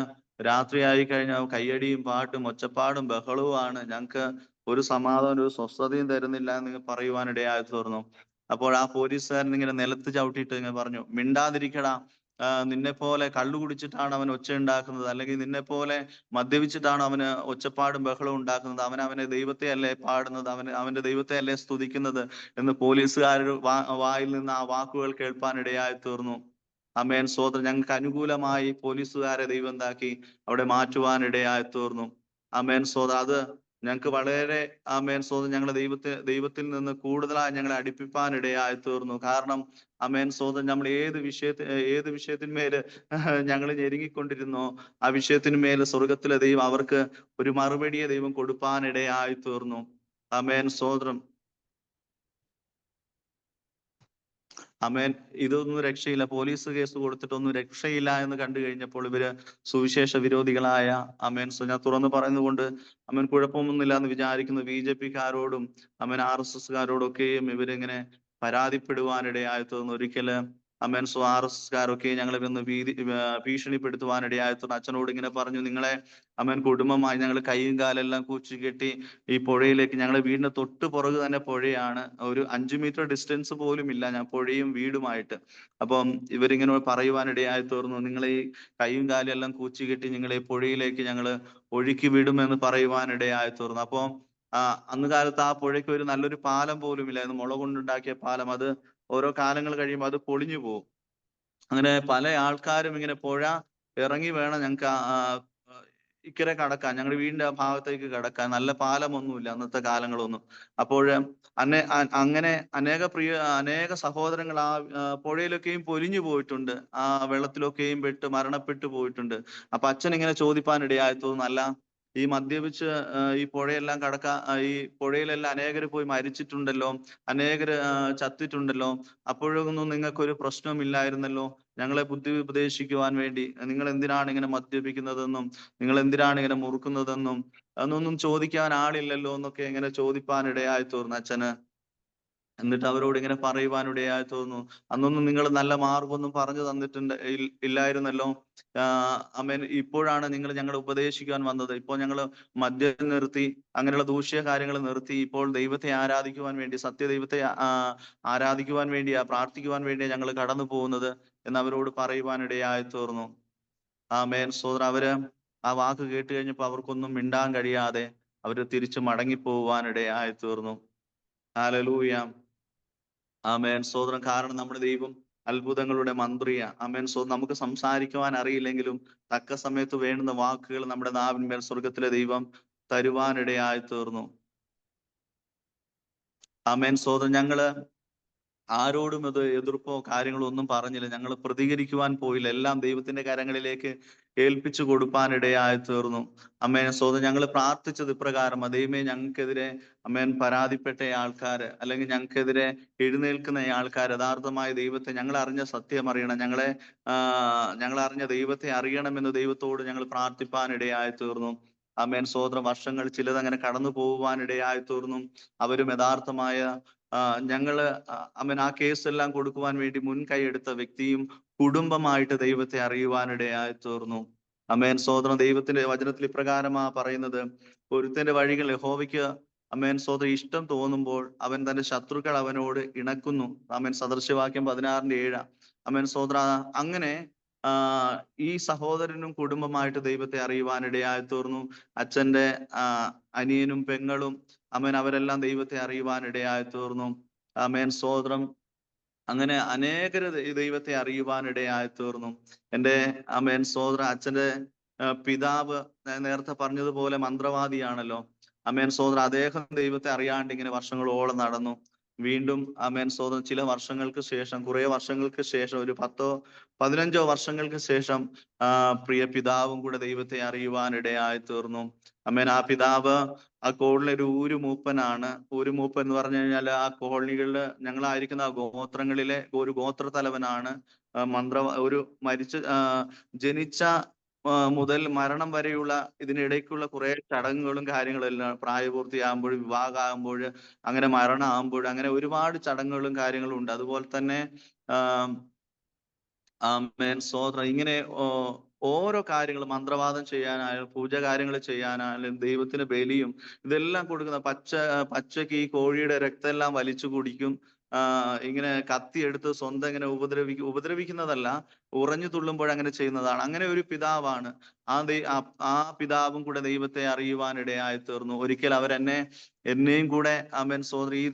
രാത്രിയായി കഴിഞ്ഞാൽ കയ്യടിയും പാട്ടും ഒച്ചപ്പാടും ബഹളവുമാണ്, ഞങ്ങൾക്ക് ഒരു സമാധാനം ഒരു സ്വസ്ഥതയും തരുന്നില്ല എന്ന് പറയുവാൻ ഇടയായി തീർന്നു. അപ്പോൾ ആ പോലീസുകാരൻ ഇങ്ങനെ നിലത്ത് ചവിട്ടിയിട്ട് ഇങ്ങനെ പറഞ്ഞു, മിണ്ടാതിരിക്കടാ, നിന്നെ പോലെ കള്ളു കുടിച്ചിട്ടാണ് അവൻ ഒച്ച ഉണ്ടാക്കുന്നത്, അല്ലെങ്കിൽ നിന്നെ പോലെ മദ്യപിച്ചിട്ടാണ് അവന് ഒച്ചപ്പാടും ബഹളവും ഉണ്ടാക്കുന്നത്, അവനെ ദൈവത്തെ അല്ലേ പാടുന്നത്, അവന്റെ ദൈവത്തെ അല്ലേ സ്തുതിക്കുന്നത് എന്ന് പോലീസുകാരുടെ വായിൽ നിന്ന് ആ വാക്കുകൾ കേൾപ്പാൻ ഇടയായി തീർന്നു. അമേൻ സോദരൻ, ഞങ്ങൾക്ക് അനുകൂലമായി പോലീസുകാരെ ദൈവം എന്താക്കി അവിടെ മാറ്റുവാൻ ഇടയായി തീർന്നു. അമേൻ സോദര, അത് ഞങ്ങൾക്ക് വളരെ അമേൻ സോദരൻ ഞങ്ങളുടെ ദൈവത്തിൽ നിന്ന് കൂടുതലായി ഞങ്ങളെ അടുപ്പിപ്പാൻ ഇടയായി തീർന്നു. കാരണം അമേൻ സോദരൻ, നമ്മൾ ഏത് വിഷയത്തിന്മേല് ഞങ്ങൾ ഞെരുങ്ങിക്കൊണ്ടിരുന്നോ ആ വിഷയത്തിന്മേൽ സ്വർഗത്തിലെ ദൈവം അവർക്ക് ഒരു മറുപടിയെ ദൈവം കൊടുപ്പാൻ ഇടയായി തീർന്നു. അമേൻ സോദരം. അമേൻ. ഇതൊന്നും രക്ഷയില്ല, പോലീസ് കേസ് കൊടുത്തിട്ടൊന്നും രക്ഷയില്ല എന്ന് കണ്ടു കഴിഞ്ഞപ്പോൾ ഇവര് സുവിശേഷ വിരോധികളായ അമേൻ ഞാൻ തുറന്നു പറയുന്നതുകൊണ്ട് അമേൻ കുഴപ്പമൊന്നുമില്ല എന്ന് വിചാരിക്കുന്നു BJP-കാരോടും അമേൻ RSS-കാരോടും ഒക്കെയും ഇവരിങ്ങനെ പരാതിപ്പെടുവാനിടയായി തീർന്നു. ഒരിക്കല് അമേൻ RSS-കാരൊക്കെ ഞങ്ങളെ വന്ന് ഭീഷണിപ്പെടുത്തുവാനിടയായി തീർന്നു. അച്ഛനോട് ഇങ്ങനെ പറഞ്ഞു, നിങ്ങളെ അമേൻ കുടുംബമായി ഞങ്ങൾ കൈയും കാലെല്ലാം കൂച്ചുകെട്ടി ഈ പുഴയിലേക്ക്, ഞങ്ങളുടെ വീടിന്റെ തൊട്ട് പുറകു തന്നെ പുഴയാണ്, ഒരു 5 മീറ്റർ ഡിസ്റ്റൻസ് പോലും ഇല്ല ഞാൻ പുഴയും വീടുമായിട്ട്. അപ്പം ഇവരിങ്ങനെ പറയുവാനിടയായി തീർന്നു, നിങ്ങളെ ഈ കൈയും കാലും എല്ലാം കൂച്ചുകെട്ടി നിങ്ങളെ പുഴയിലേക്ക് ഞങ്ങൾ ഒഴുക്കി വിടുമെന്ന് പറയുവാനിടയായി തീർന്നു. അപ്പൊ അന്ന് കാലത്ത് ആ പുഴയ്ക്ക് ഒരു നല്ലൊരു പാലം പോലും ഇല്ലായിരുന്നു, മുള കൊണ്ടുണ്ടാക്കിയ പാലം. അത് ഓരോ കാലങ്ങൾ കഴിയുമ്പോൾ അത് പൊളിഞ്ഞു പോകും. അങ്ങനെ പല ആൾക്കാരും ഇങ്ങനെ പുഴ ഇറങ്ങി വേണം ഞങ്ങൾക്ക് ഇക്കരെ കടക്കാൻ, ഞങ്ങളുടെ വീടിന്റെ ആ ഭാഗത്തേക്ക് കടക്കാൻ. നല്ല പാലമൊന്നുമില്ല അന്നത്തെ കാലങ്ങളൊന്നും. അപ്പോൾ അങ്ങനെ അനേക സഹോദരങ്ങൾ ആ പുഴയിലൊക്കെയും പൊലിഞ്ഞു പോയിട്ടുണ്ട്, ആ വെള്ളത്തിലൊക്കെയും മരണപ്പെട്ടു പോയിട്ടുണ്ട്. അപ്പൊ അച്ഛൻ ഇങ്ങനെ ചോദിപ്പാനിടയായി തോന്നുന്നു, അല്ല ഈ മദ്യപിച്ച് ഈ പുഴയെല്ലാം ഈ പുഴയിലെല്ലാം അനേകര് പോയി മരിച്ചിട്ടുണ്ടല്ലോ, അനേകര് ചത്തിട്ടുണ്ടല്ലോ, അപ്പോഴൊന്നും നിങ്ങൾക്കൊരു പ്രശ്നമില്ലായിരുന്നല്ലോ, ഞങ്ങളെ ബുദ്ധി ഉപദേശിക്കുവാൻ വേണ്ടി നിങ്ങൾ എന്തിനാണ് ഇങ്ങനെ മദ്യപിക്കുന്നതെന്നും നിങ്ങൾ എന്തിനാണ് ഇങ്ങനെ മുറുക്കുന്നതെന്നും അതൊന്നും ചോദിക്കാൻ ആളില്ലല്ലോ എന്നൊക്കെ ഇങ്ങനെ ചോദിപ്പാനിടയായി തീർന്നു അച്ഛന്. എന്നിട്ട് അവരോട് ഇങ്ങനെ പറയുവാനിടയായി തോന്നുന്നു, അന്നൊന്നും നിങ്ങൾ നല്ല മാർഗമൊന്നും പറഞ്ഞു ഇല്ലായിരുന്നല്ലോ, അമേൻ ഇപ്പോഴാണ് നിങ്ങൾ ഞങ്ങളെ ഉപദേശിക്കാൻ വന്നത്, ഇപ്പോൾ ഞങ്ങൾ മദ്യം നിർത്തി അങ്ങനെയുള്ള ദൂഷ്യ കാര്യങ്ങൾ നിർത്തി ഇപ്പോൾ ദൈവത്തെ ആരാധിക്കുവാൻ വേണ്ടി, സത്യദൈവത്തെ ആരാധിക്കുവാൻ വേണ്ടിയാ, പ്രാർത്ഥിക്കുവാൻ വേണ്ടിയാ ഞങ്ങൾ കടന്നു പോകുന്നത് എന്ന് അവരോട് പറയുവാനിടയായി തീർന്നു. ആമേൻ സോദര, അവര് ആ വാക്ക് കേട്ട് കഴിഞ്ഞപ്പോ അവർക്കൊന്നും മിണ്ടാൻ കഴിയാതെ അവര് തിരിച്ചു മടങ്ങിപ്പോവാനിടയായി തീർന്നു. ഹല്ലേലൂയ. ആമേൻ സോദരം. കാരണം നമ്മുടെ ദൈവം അത്ഭുതങ്ങളുടെ മന്ത്രിയ. ആമേൻ നമുക്ക് സംസാരിക്കുവാൻ അറിയില്ലെങ്കിലും തക്ക സമയത്ത് വേണ്ടുന്ന വാക്കുകൾ നമ്മുടെ നാവിന്മേൽ സ്വർഗത്തിലെ ദൈവം തരുവാനിടയായി തീർന്നു. ആമേൻ സോദരം. ഞങ്ങള് ആരോടും അത് എതിർപ്പോ കാര്യങ്ങളോ ഒന്നും പറഞ്ഞില്ല, ഞങ്ങൾ പ്രതികരിക്കുവാൻ പോയില്ല, എല്ലാം ദൈവത്തിന്റെ കരങ്ങളിലേക്ക് ഏൽപ്പിച്ചു കൊടുപ്പാനിടയായി തീർന്നു. അമ്മേൻ സോദരൻ, ഞങ്ങൾ പ്രാർത്ഥിച്ചത് ഇപ്രകാരം, ദൈവമേ ഞങ്ങൾക്കെതിരെ അമ്മേൻ പരാതിപ്പെട്ട ആൾക്കാര് അല്ലെങ്കിൽ ഞങ്ങൾക്കെതിരെ എഴുന്നേൽക്കുന്ന ആൾക്കാർ യഥാർത്ഥമായ ദൈവത്തെ, ഞങ്ങൾ അറിഞ്ഞ സത്യം അറിയണം, ഞങ്ങൾ അറിഞ്ഞ ദൈവത്തെ അറിയണമെന്ന് ദൈവത്തോട് ഞങ്ങൾ പ്രാർത്ഥിപ്പാനിടയായി തീർന്നു. അമ്മേൻ സോദര, വർഷങ്ങൾ ചിലതങ്ങനെ കടന്നു പോകുവാനിടയായി തീർന്നു. അവരും യഥാർത്ഥമായ ഞങ്ങള് അമ്മൻ ആ കേസെല്ലാം കൊടുക്കുവാൻ വേണ്ടി മുൻകൈ എടുത്ത വ്യക്തിയും കുടുംബമായിട്ട് ദൈവത്തെ അറിയുവാനിടയായി തീർന്നു. അമേൻ സ്തോത്രം. ദൈവത്തിന്റെ വചനത്തിൽ ഇപ്രകാരമാ പറയുന്നത്, ഒരുത്തന്റെ വഴികൾ യഹോവയ്ക്ക് അമേൻ സ്തോത്രം ഇഷ്ടം തോന്നുമ്പോൾ അവൻ തന്റെ ശത്രുക്കൾ അവനോട് ഇണക്കുന്നു. അമേൻ. സദൃശവാക്യം 16:7. അമേൻ സ്തോത്ര. അങ്ങനെ ആ ഈ സഹോദരനും കുടുംബമായിട്ട് ദൈവത്തെ അറിയുവാനിടയായി തീർന്നു. അച്ഛന്റെ അനിയനും പെങ്ങളും അമേൻ അവരെല്ലാം ദൈവത്തെ അറിയുവാനിടയായി തീർന്നു. അമേൻ സ്തോത്രം. അങ്ങനെ അനേകര് ദൈവത്തെ അറിയുവാനിടയായി തീർന്നു. എൻ്റെ അമേൻ സ്തോത്രം. അച്ഛന്റെ പിതാവ് ഞാൻ നേരത്തെ പറഞ്ഞതുപോലെ മന്ത്രവാദിയാണല്ലോ. അമേൻ സ്തോത്രം. അദ്ദേഹം ദൈവത്തെ അറിയാണ്ട് ഇങ്ങനെ വർഷങ്ങളോളം നടന്നു. വീണ്ടും അമേൻ സ്തോത്രം ചില വർഷങ്ങൾക്ക് ശേഷം, കുറെ വർഷങ്ങൾക്ക് ശേഷം, ഒരു 10-15 വർഷങ്ങൾക്ക് ശേഷം പ്രിയ പിതാവും കൂടെ ദൈവത്തെ അറിയുവാനിടയായി തീർന്നു. അമേൻ. ആ പിതാവ് ആ കോളനിയിലെ ഒരു ഊരുമൂപ്പനാണ്. ഊരുമൂപ്പൻ എന്ന് പറഞ്ഞു കഴിഞ്ഞാൽ ആ കോളനികളില് ഞങ്ങളായിരിക്കുന്ന ഗോത്രങ്ങളിലെ ഒരു ഗോത്രത്തലവനാണ്. ഒരു ജനിച്ച മുതൽ മരണം വരെയുള്ള ഇതിനിടയ്ക്കുള്ള കുറെ ചടങ്ങുകളും കാര്യങ്ങളും എല്ലാം, പ്രായപൂർത്തിയാകുമ്പോൾ, വിവാഹമാകുമ്പോൾ, അങ്ങനെ മരണമാകുമ്പോൾ, അങ്ങനെ ഒരുപാട് ചടങ്ങുകളും കാര്യങ്ങളും ഉണ്ട്. അതുപോലെ തന്നെ ആമേൻ സ്തോത്രം. ഇങ്ങനെ ഓരോ കാര്യങ്ങൾ, മന്ത്രവാദം ചെയ്യാനായാലും പൂജ കാര്യങ്ങൾ ചെയ്യാനായാലും ദൈവത്തിന് ബലിയും ഇതെല്ലാം കൊടുക്കുന്ന പച്ചക്ക് ഈ കോഴിയുടെ രക്തം എല്ലാം വലിച്ചു കുടിക്കും. ഇങ്ങനെ കത്തിയെടുത്ത് സ്വന്തം ഇങ്ങനെ ഉപദ്രവിക്കുന്നതല്ല, ഉറഞ്ഞു തുള്ളുമ്പോൾ അങ്ങനെ ചെയ്യുന്നതാണ്. അങ്ങനെ ഒരു പിതാവാണ്. ആ പിതാവും കൂടെ ദൈവത്തെ അറിയുവാനിടയായി തീർന്നു. ഒരിക്കൽ എന്നെയും കൂടെ അമേൻ സ്തോത്രം ഈ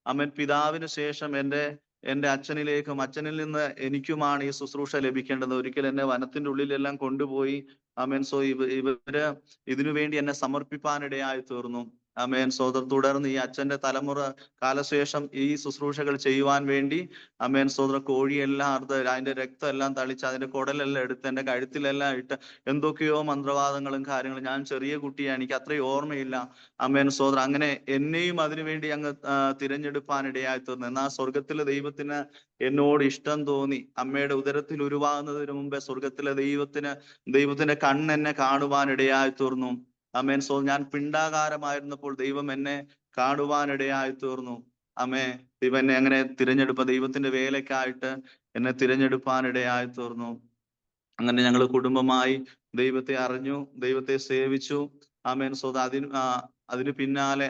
അമേൻ പിതാവിന് ശേഷം എന്റെ അച്ഛനിലേക്കും അച്ഛനിൽ നിന്ന് എനിക്കുമാണ് ഈ ശുശ്രൂഷ ലഭിക്കേണ്ടത്. ഒരിക്കൽ എന്നെ വനത്തിന്റെ ഉള്ളിലെല്ലാം കൊണ്ടുപോയി ആമേൻ ഇവര് ഇതിനു വേണ്ടി എന്നെ സമർപ്പിപ്പാനിടയായി തീർന്നു. ആമേൻ സ്തോത്രം. തുടർന്ന് ഈ അച്ഛന്റെ തലമുറ കാലശേഷം ഈ ശുശ്രൂഷകൾ ചെയ്യുവാൻ വേണ്ടി ആമേൻ സ്തോത്രം കോഴിയെല്ലാം അറുത്ത് അതിന്റെ രക്തം എല്ലാം തളിച്ച് അതിന്റെ കുടലെല്ലാം എടുത്ത് എന്റെ കഴുത്തിലെല്ലാം ഇട്ട് എന്തൊക്കെയോ മന്ത്രവാദങ്ങളും കാര്യങ്ങളും. ഞാൻ ചെറിയ കുട്ടിയാണ്, എനിക്ക് അത്രയും ഓർമ്മയില്ല. ആമേൻ സ്തോത്രം. അങ്ങനെ എന്നെയും അതിനുവേണ്ടി അങ്ങ് തിരഞ്ഞെടുപ്പാനിടയായി തീർന്നു. എന്നാൽ സ്വർഗത്തിലെ ദൈവത്തിന് എന്നോട് ഇഷ്ടം തോന്നി. അമ്മയുടെ ഉദരത്തിൽ ഉരുവാകുന്നതിന് മുമ്പേ സ്വർഗത്തിലെ ദൈവത്തിന്റെ കണ്ണ് എന്നെ കാണുവാനിടയായി തീർന്നു. ആമേൻ. ഞാൻ പിണ്ടാകാരമായിരുന്നപ്പോൾ ദൈവം എന്നെ കാണുവാനിടയായി തീർന്നു. ആമേ. ദൈവം എന്നെ അങ്ങനെ ദൈവത്തിന്റെ വേലയ്ക്കായിട്ട് എന്നെ തിരഞ്ഞെടുപ്പാനിടയായി തീർന്നു. അങ്ങനെ ഞങ്ങൾ കുടുംബമായി ദൈവത്തെ അറിഞ്ഞു, ദൈവത്തെ സേവിച്ചു. ആമേൻ. അതിന് പിന്നാലെ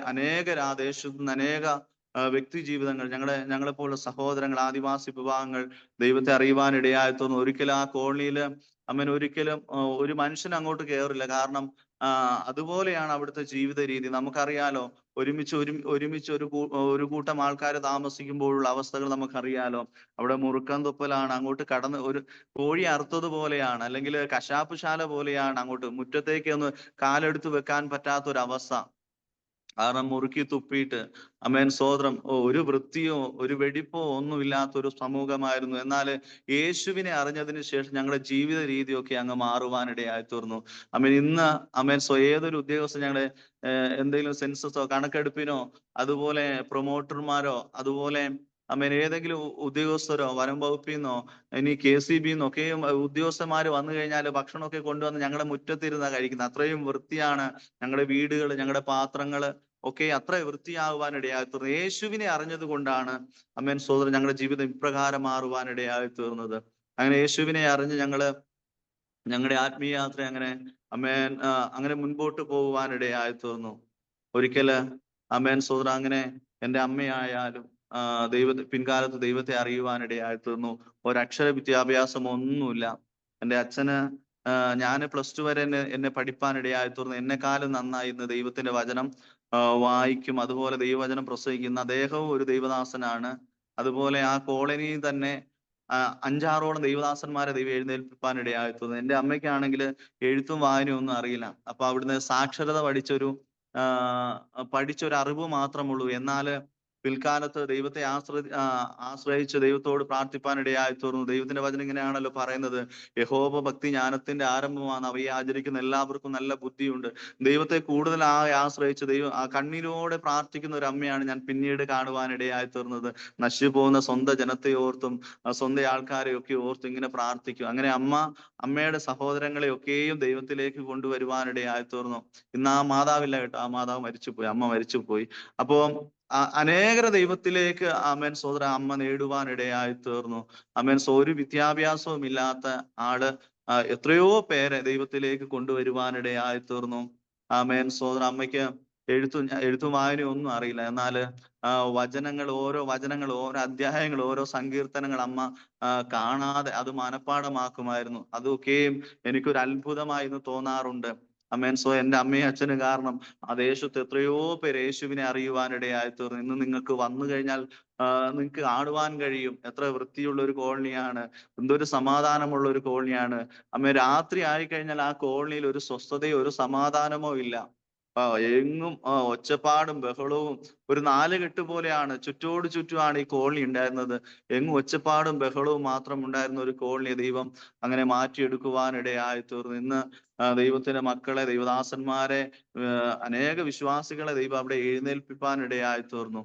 ആ ദേശത്തു നിന്ന് അനേക വ്യക്തി ജീവിതങ്ങൾ, ഞങ്ങളെപ്പോലുള്ള സഹോദരങ്ങൾ, ആദിവാസി വിഭാഗങ്ങൾ ദൈവത്തെ അറിയുവാനിടയായി തീർന്നു. ഒരിക്കലും ആ കോളനിയില് ഒരിക്കലും ഒരു മനുഷ്യൻ അങ്ങോട്ട് കയറില്ല. കാരണം അതുപോലെയാണ് അവിടുത്തെ ജീവിത രീതി. നമുക്കറിയാലോ, ഒരുമിച്ച് ഒരു കൂട്ടം ആൾക്കാർ താമസിക്കുമ്പോഴുള്ള അവസ്ഥകൾ നമുക്കറിയാലോ. അവിടെ മുറുക്കം തുപ്പലാണ്. അങ്ങോട്ട് ഒരു കോഴി അറുത്തതുപോലെയാണ്, അല്ലെങ്കിൽ കശാപ്പുശാല പോലെയാണ്. അങ്ങോട്ട് മുറ്റത്തേക്ക് ഒന്ന് കാലെടുത്ത് വെക്കാൻ പറ്റാത്തൊരവസ്ഥ. കാരണം മുറുക്കി തുപ്പിയിട്ട് അമേൻ സ്തോത്രം. ഒരു വൃത്തിയോ ഒരു വെടിപ്പോ ഒന്നുമില്ലാത്തൊരു സമൂഹമായിരുന്നു. എന്നാൽ യേശുവിനെ അറിഞ്ഞതിന് ശേഷം ഞങ്ങളുടെ ജീവിത രീതിയൊക്കെ അങ്ങ് മാറുവാനിടയായി തീർന്നു. ഇന്ന് ഏതൊരു ഉദ്യോഗസ്ഥൻ ഞങ്ങളുടെ എന്തെങ്കിലും സെൻസസോ കണക്കെടുപ്പിനോ അതുപോലെ പ്രൊമോട്ടർമാരോ അതുപോലെ ഏതെങ്കിലും ഉദ്യോഗസ്ഥരോ വനം വകുപ്പിൽ നിന്നോ ഇനി KCB ഒക്കെയും ഉദ്യോഗസ്ഥന്മാര് വന്നു കഴിഞ്ഞാൽ ഭക്ഷണമൊക്കെ കൊണ്ടുവന്ന് ഞങ്ങളുടെ മുറ്റത്തിരുന്നാ കഴിക്കുന്നത്. അത്രയും വൃത്തിയാണ് ഞങ്ങളുടെ വീടുകൾ, ഞങ്ങളുടെ പാത്രങ്ങള് ഒക്കെ അത്ര വൃത്തിയാകുവാനിടയായി തീർന്നു. യേശുവിനെ അറിഞ്ഞത് കൊണ്ടാണ് അമേൻ സഹോദരൻ ഞങ്ങളുടെ ജീവിതം ഇപ്രകാരം മാറുവാനിടയായി തീർന്നത്. അങ്ങനെ യേശുവിനെ അറിഞ്ഞ് ഞങ്ങളുടെ ആത്മീയ യാത്ര അങ്ങനെ മുൻപോട്ട് പോകുവാനിടയായി തീർന്നു. ഒരിക്കല് അമേൻ സഹോദരൻ അങ്ങനെ എൻ്റെ അമ്മയായാലും പിൻകാലത്ത് ദൈവത്തെ അറിയുവാനിടയായി തീർന്നു. ഒരക്ഷര വിദ്യാഭ്യാസം ഒന്നുമില്ല. എൻ്റെ അച്ഛന് ഞാൻ +2 വരെ എന്നെ പഠിപ്പാനിടയായി തീർന്നു. എന്നെക്കാളും നന്നായി ഇന്ന് ദൈവത്തിന്റെ വചനം വായിക്കും, അതുപോലെ ദൈവവചനം പ്രസംഗിക്കുന്ന അദ്ദേഹവും ഒരു ദൈവദാസനാണ്. അതുപോലെ ആ കോളനിയിൽ തന്നെ 5-6ഓളം ദൈവദാസന്മാരെ ദൈവം എഴുന്നേൽപ്പിക്കാനിടയായി തീർന്നു. എൻ്റെ അമ്മയ്ക്കാണെങ്കിൽ എഴുത്തും വായനയും ഒന്നും അറിയില്ല. അപ്പൊ അവിടുന്ന് സാക്ഷരത പഠിച്ചൊരു അറിവ് മാത്രമുള്ളൂ. എന്നാൽ പിൽക്കാലത്ത് ദൈവത്തെ ആശ്രയിച്ച് ദൈവത്തോട് പ്രാർത്ഥിപ്പാനിടയായി തീർന്നു. ദൈവത്തിന്റെ വചനം ഇങ്ങനെയാണല്ലോ പറയുന്നത്, യഹോവ ഭക്തി ജ്ഞാനത്തിന്റെ ആരംഭമാണ്, അവയെ ആചരിക്കുന്ന എല്ലാവർക്കും നല്ല ബുദ്ധിയുണ്ട്. ദൈവത്തെ കൂടുതലായി ആശ്രയിച്ച് കണ്ണീരോടെ പ്രാർത്ഥിക്കുന്ന ഒരു അമ്മയാണ് ഞാൻ പിന്നീട് കാണുവാനിടയായി തീർന്നത്. നശിച്ചു പോകുന്ന സ്വന്തം ജനത്തെ ഓർത്തും സ്വന്തം ആൾക്കാരെ ഒക്കെ ഓർത്തും ഇങ്ങനെ പ്രാർത്ഥിക്കും. അങ്ങനെ അമ്മയുടെ സഹോദരങ്ങളെ ഒക്കെയും ദൈവത്തിലേക്ക് കൊണ്ടുവരുവാനിടയായി തീർന്നു. ഇന്ന് ആ മാതാവില്ല കേട്ടോ, ആ മാതാവ് മരിച്ചുപോയി, അമ്മ മരിച്ചുപോയി. അപ്പോ അനേകരെ ദൈവത്തിലേക്ക് ആമേൻ സഹോദര അമ്മ നേടുവാനിടയായി തീർന്നു. ആമേൻ ഒരു വിദ്യാഭ്യാസവും ഇല്ലാത്ത ആള് എത്രയോ പേരെ ദൈവത്തിലേക്ക് കൊണ്ടുവരുവാനിടയായി തീർന്നു. ആമേൻ സഹോദര അമ്മയ്ക്ക് എഴുത്തും വായനയും ഒന്നും അറിയില്ല. എന്നാല് ഓരോ വചനങ്ങൾ, ഓരോ അധ്യായങ്ങൾ, ഓരോ സങ്കീർത്തനങ്ങൾ അമ്മ കാണാതെ അത് മനഃപ്പാഠമാക്കുമായിരുന്നു. അതൊക്കെയും എനിക്കൊരു അത്ഭുതമായി എന്ന് തോന്നാറുണ്ട്. ആമേൻ. എന്റെ അമ്മയും അച്ഛനും കാരണം ആ ദേശത്ത് എത്രയോ പേര് യേശുവിനെ അറിയുവാനിടയായി തീർന്നു. ഇന്ന് നിങ്ങൾക്ക് വന്നു കഴിഞ്ഞാൽ നിങ്ങൾക്ക് കാണുവാൻ കഴിയും എത്ര വൃത്തിയുള്ള ഒരു കോളനിയാണ്, എന്തൊരു സമാധാനമുള്ള ഒരു കോളനിയാണ്. അമ്മ രാത്രി ആയിക്കഴിഞ്ഞാൽ ആ കോളനിയിൽ ഒരു സ്വസ്ഥതയോ ഒരു സമാധാനമോ ഇല്ല. എങ്ങും ഒച്ചപ്പാടും ബഹളവും ഒരു നാലുകെട്ട് പോലെയാണ്. ചുറ്റോട് ചുറ്റുമാണ് ഈ കോളനി ഉണ്ടായിരുന്നത്. എങ്ങും ഒച്ചപ്പാടും ബഹളവും മാത്രം ഉണ്ടായിരുന്ന ഒരു കോളനി ദൈവം അങ്ങനെ മാറ്റിയെടുക്കുവാനിടയായി തീർന്നു. ഇന്ന് ദൈവത്തിന്റെ മക്കളെ, ദൈവദാസന്മാരെ, അനേക വിശ്വാസികളെ ദൈവം അവിടെ എഴുന്നേൽപ്പിപ്പാനിടയായി തീർന്നു.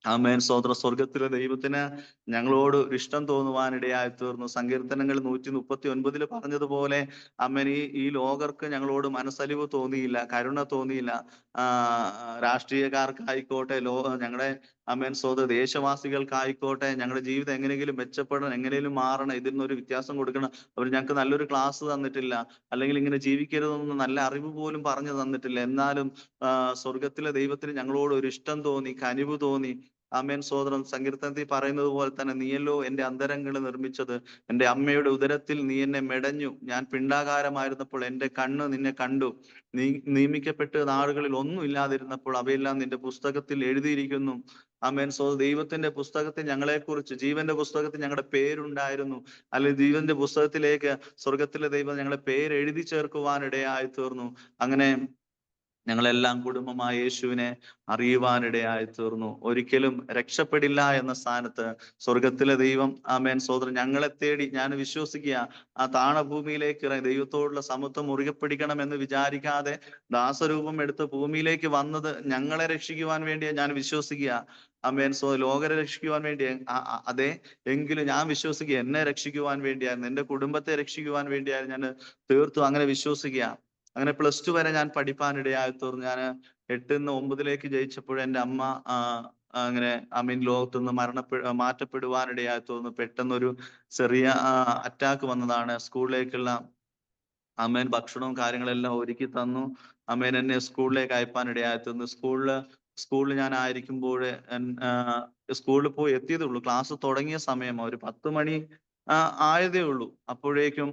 ആമേൻ. സ്വർഗത്തിലെ ദൈവത്തിന് ഞങ്ങളോട് ഇഷ്ടം തോന്നുവാനിടയായി തീർന്നു. സങ്കീർത്തനങ്ങൾ 139 പറഞ്ഞതുപോലെ ആമേൻ, ഈ ലോകർക്ക് ഞങ്ങളോട് മനസ്സലിവ് തോന്നിയില്ല, കരുണ തോന്നിയില്ല. രാഷ്ട്രീയക്കാർക്കായിക്കോട്ടെ, ഞങ്ങളുടെ ആമേൻ ദേശവാസികൾക്കായിക്കോട്ടെ, ഞങ്ങളുടെ ജീവിതം എങ്ങനെയെങ്കിലും മെച്ചപ്പെടണം, എങ്ങനെയും മാറണം, ഇതിൽ നിന്നൊരു വ്യത്യാസം കൊടുക്കണം, അവർ ഞങ്ങൾക്ക് നല്ലൊരു ക്ലാസ് തന്നിട്ടില്ല, അല്ലെങ്കിൽ ഇങ്ങനെ ജീവിക്കരുതെന്ന് നല്ല അറിവ് പോലും പറഞ്ഞു തന്നിട്ടില്ല. എന്നാലും സ്വർഗത്തിലെ ദൈവത്തിന് ഞങ്ങളോട് ഒരു ഇഷ്ടം തോന്നി, കനിവ് തോന്നി. ആമേൻ. സങ്കീർത്തനത്തിൽ പറയുന്നത് പോലെ തന്നെ, നീയല്ലോ എന്റെ അന്തരംഗങ്ങൾ നിർമ്മിച്ചത്, എന്റെ അമ്മയുടെ ഉദരത്തിൽ നീ എന്നെ മെടഞ്ഞു, ഞാൻ പിണ്ടാകാരമായിരുന്നപ്പോൾ എന്റെ കണ്ണ് നിന്നെ കണ്ടു, നീ നിയമിക്കപ്പെട്ട നാളുകളിൽ ഒന്നും ഇല്ലാതിരുന്നപ്പോൾ അവയെല്ലാം നിന്റെ പുസ്തകത്തിൽ എഴുതിയിരിക്കുന്നു. ആമേൻ. ദൈവത്തിന്റെ പുസ്തകത്തിൽ ഞങ്ങളെക്കുറിച്ച്, ജീവന്റെ പുസ്തകത്തിൽ ഞങ്ങളുടെ പേരുണ്ടായിരുന്നു. അല്ലെങ്കിൽ ജീവന്റെ പുസ്തകത്തിലേക്ക് സ്വർഗത്തിലെ ദൈവം ഞങ്ങളെ പേര് എഴുതി ചേർക്കുവാനിടയായി തീർന്നു. അങ്ങനെ ഞങ്ങളെല്ലാം കുടുംബമായ യേശുവിനെ അറിയുവാനിടയായി തീർന്നു. ഒരിക്കലും രക്ഷപ്പെടില്ല എന്ന സ്ഥാനത്ത് സ്വർഗത്തിലെ ദൈവം ആമേൻ ഞങ്ങളെ തേടി, ഞാൻ വിശ്വസിക്കുക, ആ താണഭൂമിയിലേക്ക് ഇറങ്ങി ദൈവത്തോടുള്ള സമത്വം മുറുകെ പിടിക്കണം എന്ന് വിചാരിക്കാതെ ദാസരൂപം എടുത്ത് ഭൂമിയിലേക്ക് വന്നത് ഞങ്ങളെ രക്ഷിക്കുവാൻ വേണ്ടിയാ ഞാൻ വിശ്വസിക്കുക. ആമേൻ. ലോകരെ രക്ഷിക്കുവാൻ വേണ്ടി അതെ, എങ്കിലും ഞാൻ വിശ്വസിക്കുക എന്നെ രക്ഷിക്കുവാൻ വേണ്ടിയായിരുന്നു, എന്റെ കുടുംബത്തെ രക്ഷിക്കുവാൻ വേണ്ടിയായിരുന്നു. ഞാൻ തീർത്തും അങ്ങനെ വിശ്വസിക്കുക. അങ്ങനെ +2 വരെ ഞാൻ പഠിപ്പാനിടയായി തീർന്നു. ഞാൻ 8ന്ന് 9ലേക്ക് ജയിച്ചപ്പോൾ എൻ്റെ അമ്മ അങ്ങനെ ലോകത്തുനിന്ന് മാറ്റപ്പെടുവാനിടയായി തീർന്നു. പെട്ടെന്നൊരു ചെറിയ അറ്റാക്ക് വന്നതാണ്. സ്കൂളിലേക്കുള്ള ഭക്ഷണവും കാര്യങ്ങളെല്ലാം ഒരുക്കി തന്നു. എന്നെ സ്കൂളിലേക്ക് അയപ്പാനിടയായി തീർന്നു. സ്കൂളിൽ ഞാൻ ആയിരിക്കുമ്പോൾ സ്കൂളിൽ പോയി എത്തിയതേ ഉള്ളൂ. ക്ലാസ് തുടങ്ങിയ സമയം ഒരു 10 മണി ആയതേ ഉള്ളൂ. അപ്പോഴേക്കും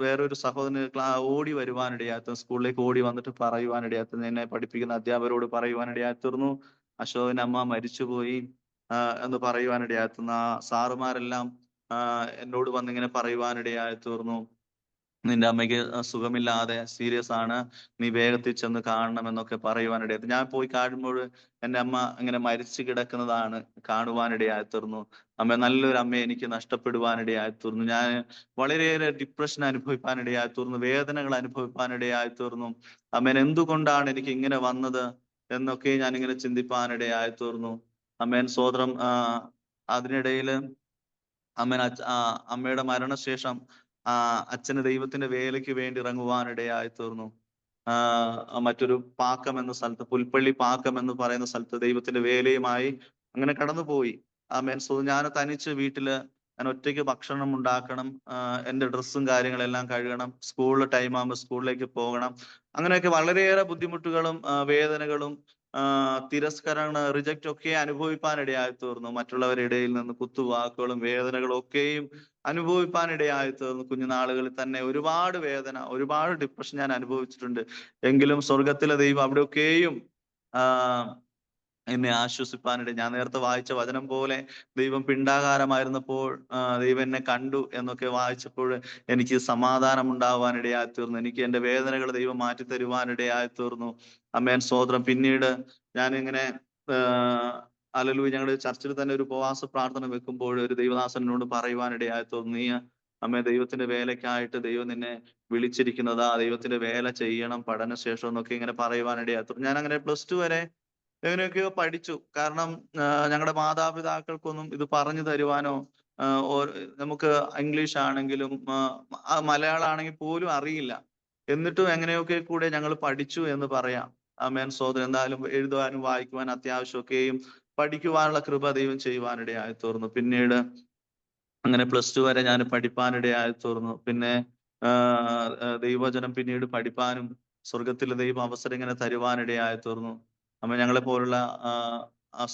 വേറൊരു സഹോദരൻ ഓടി വരുവാനിടയായി, സ്കൂളിലേക്ക് ഓടി വന്നിട്ട് പറയുവാനിടയായി, എന്നെ പഠിപ്പിക്കുന്ന അധ്യാപകരോട് പറയുവാനിടയായി തീർന്നു, അശോകന്റെ അമ്മ മരിച്ചുപോയി എന്ന് പറയുവാനിടയായി തീർന്നു. ആ സാറുമാരെല്ലാം എന്നോട് വന്നിങ്ങനെ പറയുവാനിടയായി തീർന്നു, നിന്റെ അമ്മയ്ക്ക് സുഖമില്ലാതെ സീരിയസ് ആണ്, നീ വേഗത്തിൽ ചെന്ന് കാണണം എന്നൊക്കെ പറയുവാനിടയായി. ഞാൻ പോയി കാണുമ്പോൾ എൻ്റെ അമ്മ ഇങ്ങനെ മരിച്ചു കിടക്കുന്നതാണ് കാണുവാനിടയായി തീർന്നു. നല്ലൊരു അമ്മയെ എനിക്ക് നഷ്ടപ്പെടുവാനിടയായി തീർന്നു. ഞാൻ വളരെയേറെ ഡിപ്രഷൻ അനുഭവിപ്പാനിടയായി തീർന്നു, വേദനകൾ അനുഭവിപ്പാനിടയായി തീർന്നു. എന്തുകൊണ്ടാണ് എനിക്ക് ഇങ്ങനെ വന്നത് എന്നൊക്കെ ഞാൻ ഇങ്ങനെ ചിന്തിപ്പാനിടയായി തീർന്നു. സ്തോത്രം. അതിനിടയിൽ അമ്മയുടെ മരണശേഷം അച്ഛന് ദൈവത്തിന്റെ വേലയ്ക്ക് വേണ്ടി ഇറങ്ങുവാനിടയായി തീർന്നു. മറ്റൊരു പാക്കം എന്ന സ്ഥലത്ത്, പുൽപ്പള്ളി പാക്കം എന്ന് പറയുന്ന സ്ഥലത്ത് ദൈവത്തിന്റെ വേലയുമായി അങ്ങനെ കടന്നുപോയി. ഞാൻ തനിച്ച് വീട്ടില് ഞാൻ ഒറ്റയ്ക്ക് ഭക്ഷണം ഉണ്ടാക്കണം, എൻ്റെ ഡ്രസ്സും കാര്യങ്ങളെല്ലാം കഴുകണം, സ്കൂളിൽ ടൈം ആകുമ്പോൾ സ്കൂളിലേക്ക് പോകണം. അങ്ങനെയൊക്കെ വളരെയേറെ ബുദ്ധിമുട്ടുകളും വേദനകളും തിരസ്കരണ റിജക്റ്റ് ഒക്കെ അനുഭവിപ്പാനിടയായി തീർന്നു. മറ്റുള്ളവരുടെ ഇടയിൽ നിന്ന് കുത്തുവാക്കുകളും വേദനകളും ഒക്കെയും അനുഭവിപ്പാനിടയായി തീർന്നു. കുഞ്ഞുനാളുകളിൽ തന്നെ ഒരുപാട് വേദന, ഒരുപാട് ഡിപ്രഷൻ ഞാൻ അനുഭവിച്ചിട്ടുണ്ട്. എങ്കിലും സ്വർഗത്തിലെ ദൈവം അവിടെയൊക്കെയും എന്നെ ആശ്വസിപ്പാനിടയിൽ, ഞാൻ നേരത്തെ വായിച്ച വചനം പോലെ ദൈവം പിണ്ടാകാരമായിരുന്നപ്പോൾ ദൈവം എന്നെ കണ്ടു എന്നൊക്കെ വായിച്ചപ്പോൾ എനിക്ക് സമാധാനം ഉണ്ടാവാനിടയായി തീർന്നു. എനിക്ക് എൻ്റെ വേദനകൾ ദൈവം മാറ്റി തരുവാനിടയായി തീർന്നു. സ്തോത്രം. പിന്നീട് ഞാനിങ്ങനെ ഹല്ലേലൂയ, ഞങ്ങളുടെ ചർച്ചിൽ തന്നെ ഒരു ഉപവാസ പ്രാർത്ഥന വെക്കുമ്പോൾ ഒരു ദൈവദാസനോട് പറയുവാനിടയായി തീർന്നു, നീ ദൈവത്തിന്റെ വേലയ്ക്കായിട്ട് ദൈവം നിന്നെ വിളിച്ചിരിക്കുന്നതാ, ദൈവത്തിന്റെ വേല ചെയ്യണം പഠനശേഷം എന്നൊക്കെ ഇങ്ങനെ പറയുവാനിടയായി തീർന്നു. ഞാൻ അങ്ങനെ +2 വരെ എങ്ങനെയൊക്കെയോ പഠിച്ചു. കാരണം ഞങ്ങളുടെ മാതാപിതാക്കൾക്കൊന്നും ഇത് പറഞ്ഞു തരുവാനോ നമുക്ക് ഇംഗ്ലീഷ് ആണെങ്കിലും മലയാളം ആണെങ്കിൽ പോലും അറിയില്ല. എന്നിട്ടും എങ്ങനെയൊക്കെ കൂടെ ഞങ്ങൾ പഠിച്ചു എന്ന് പറയാം. ആമേൻ സോദരൻ എന്തായാലും എഴുതുവാനും വായിക്കുവാനും അത്യാവശ്യമൊക്കെയും പഠിക്കുവാനുള്ള കൃപ ദൈവം ചെയ്യുവാനിടയായി തീർന്നു. പിന്നീട് അങ്ങനെ +2 വരെ ഞാൻ പഠിപ്പാനിടയായി തീർന്നു. പിന്നെ ദൈവവചനം പിന്നീട് പഠിപ്പാനും സ്വർഗത്തിലെ ദൈവം അവസരം ഇങ്ങനെ തരുവാനിടയായി തീർന്നു. അമ്മ ഞങ്ങളെ പോലുള്ള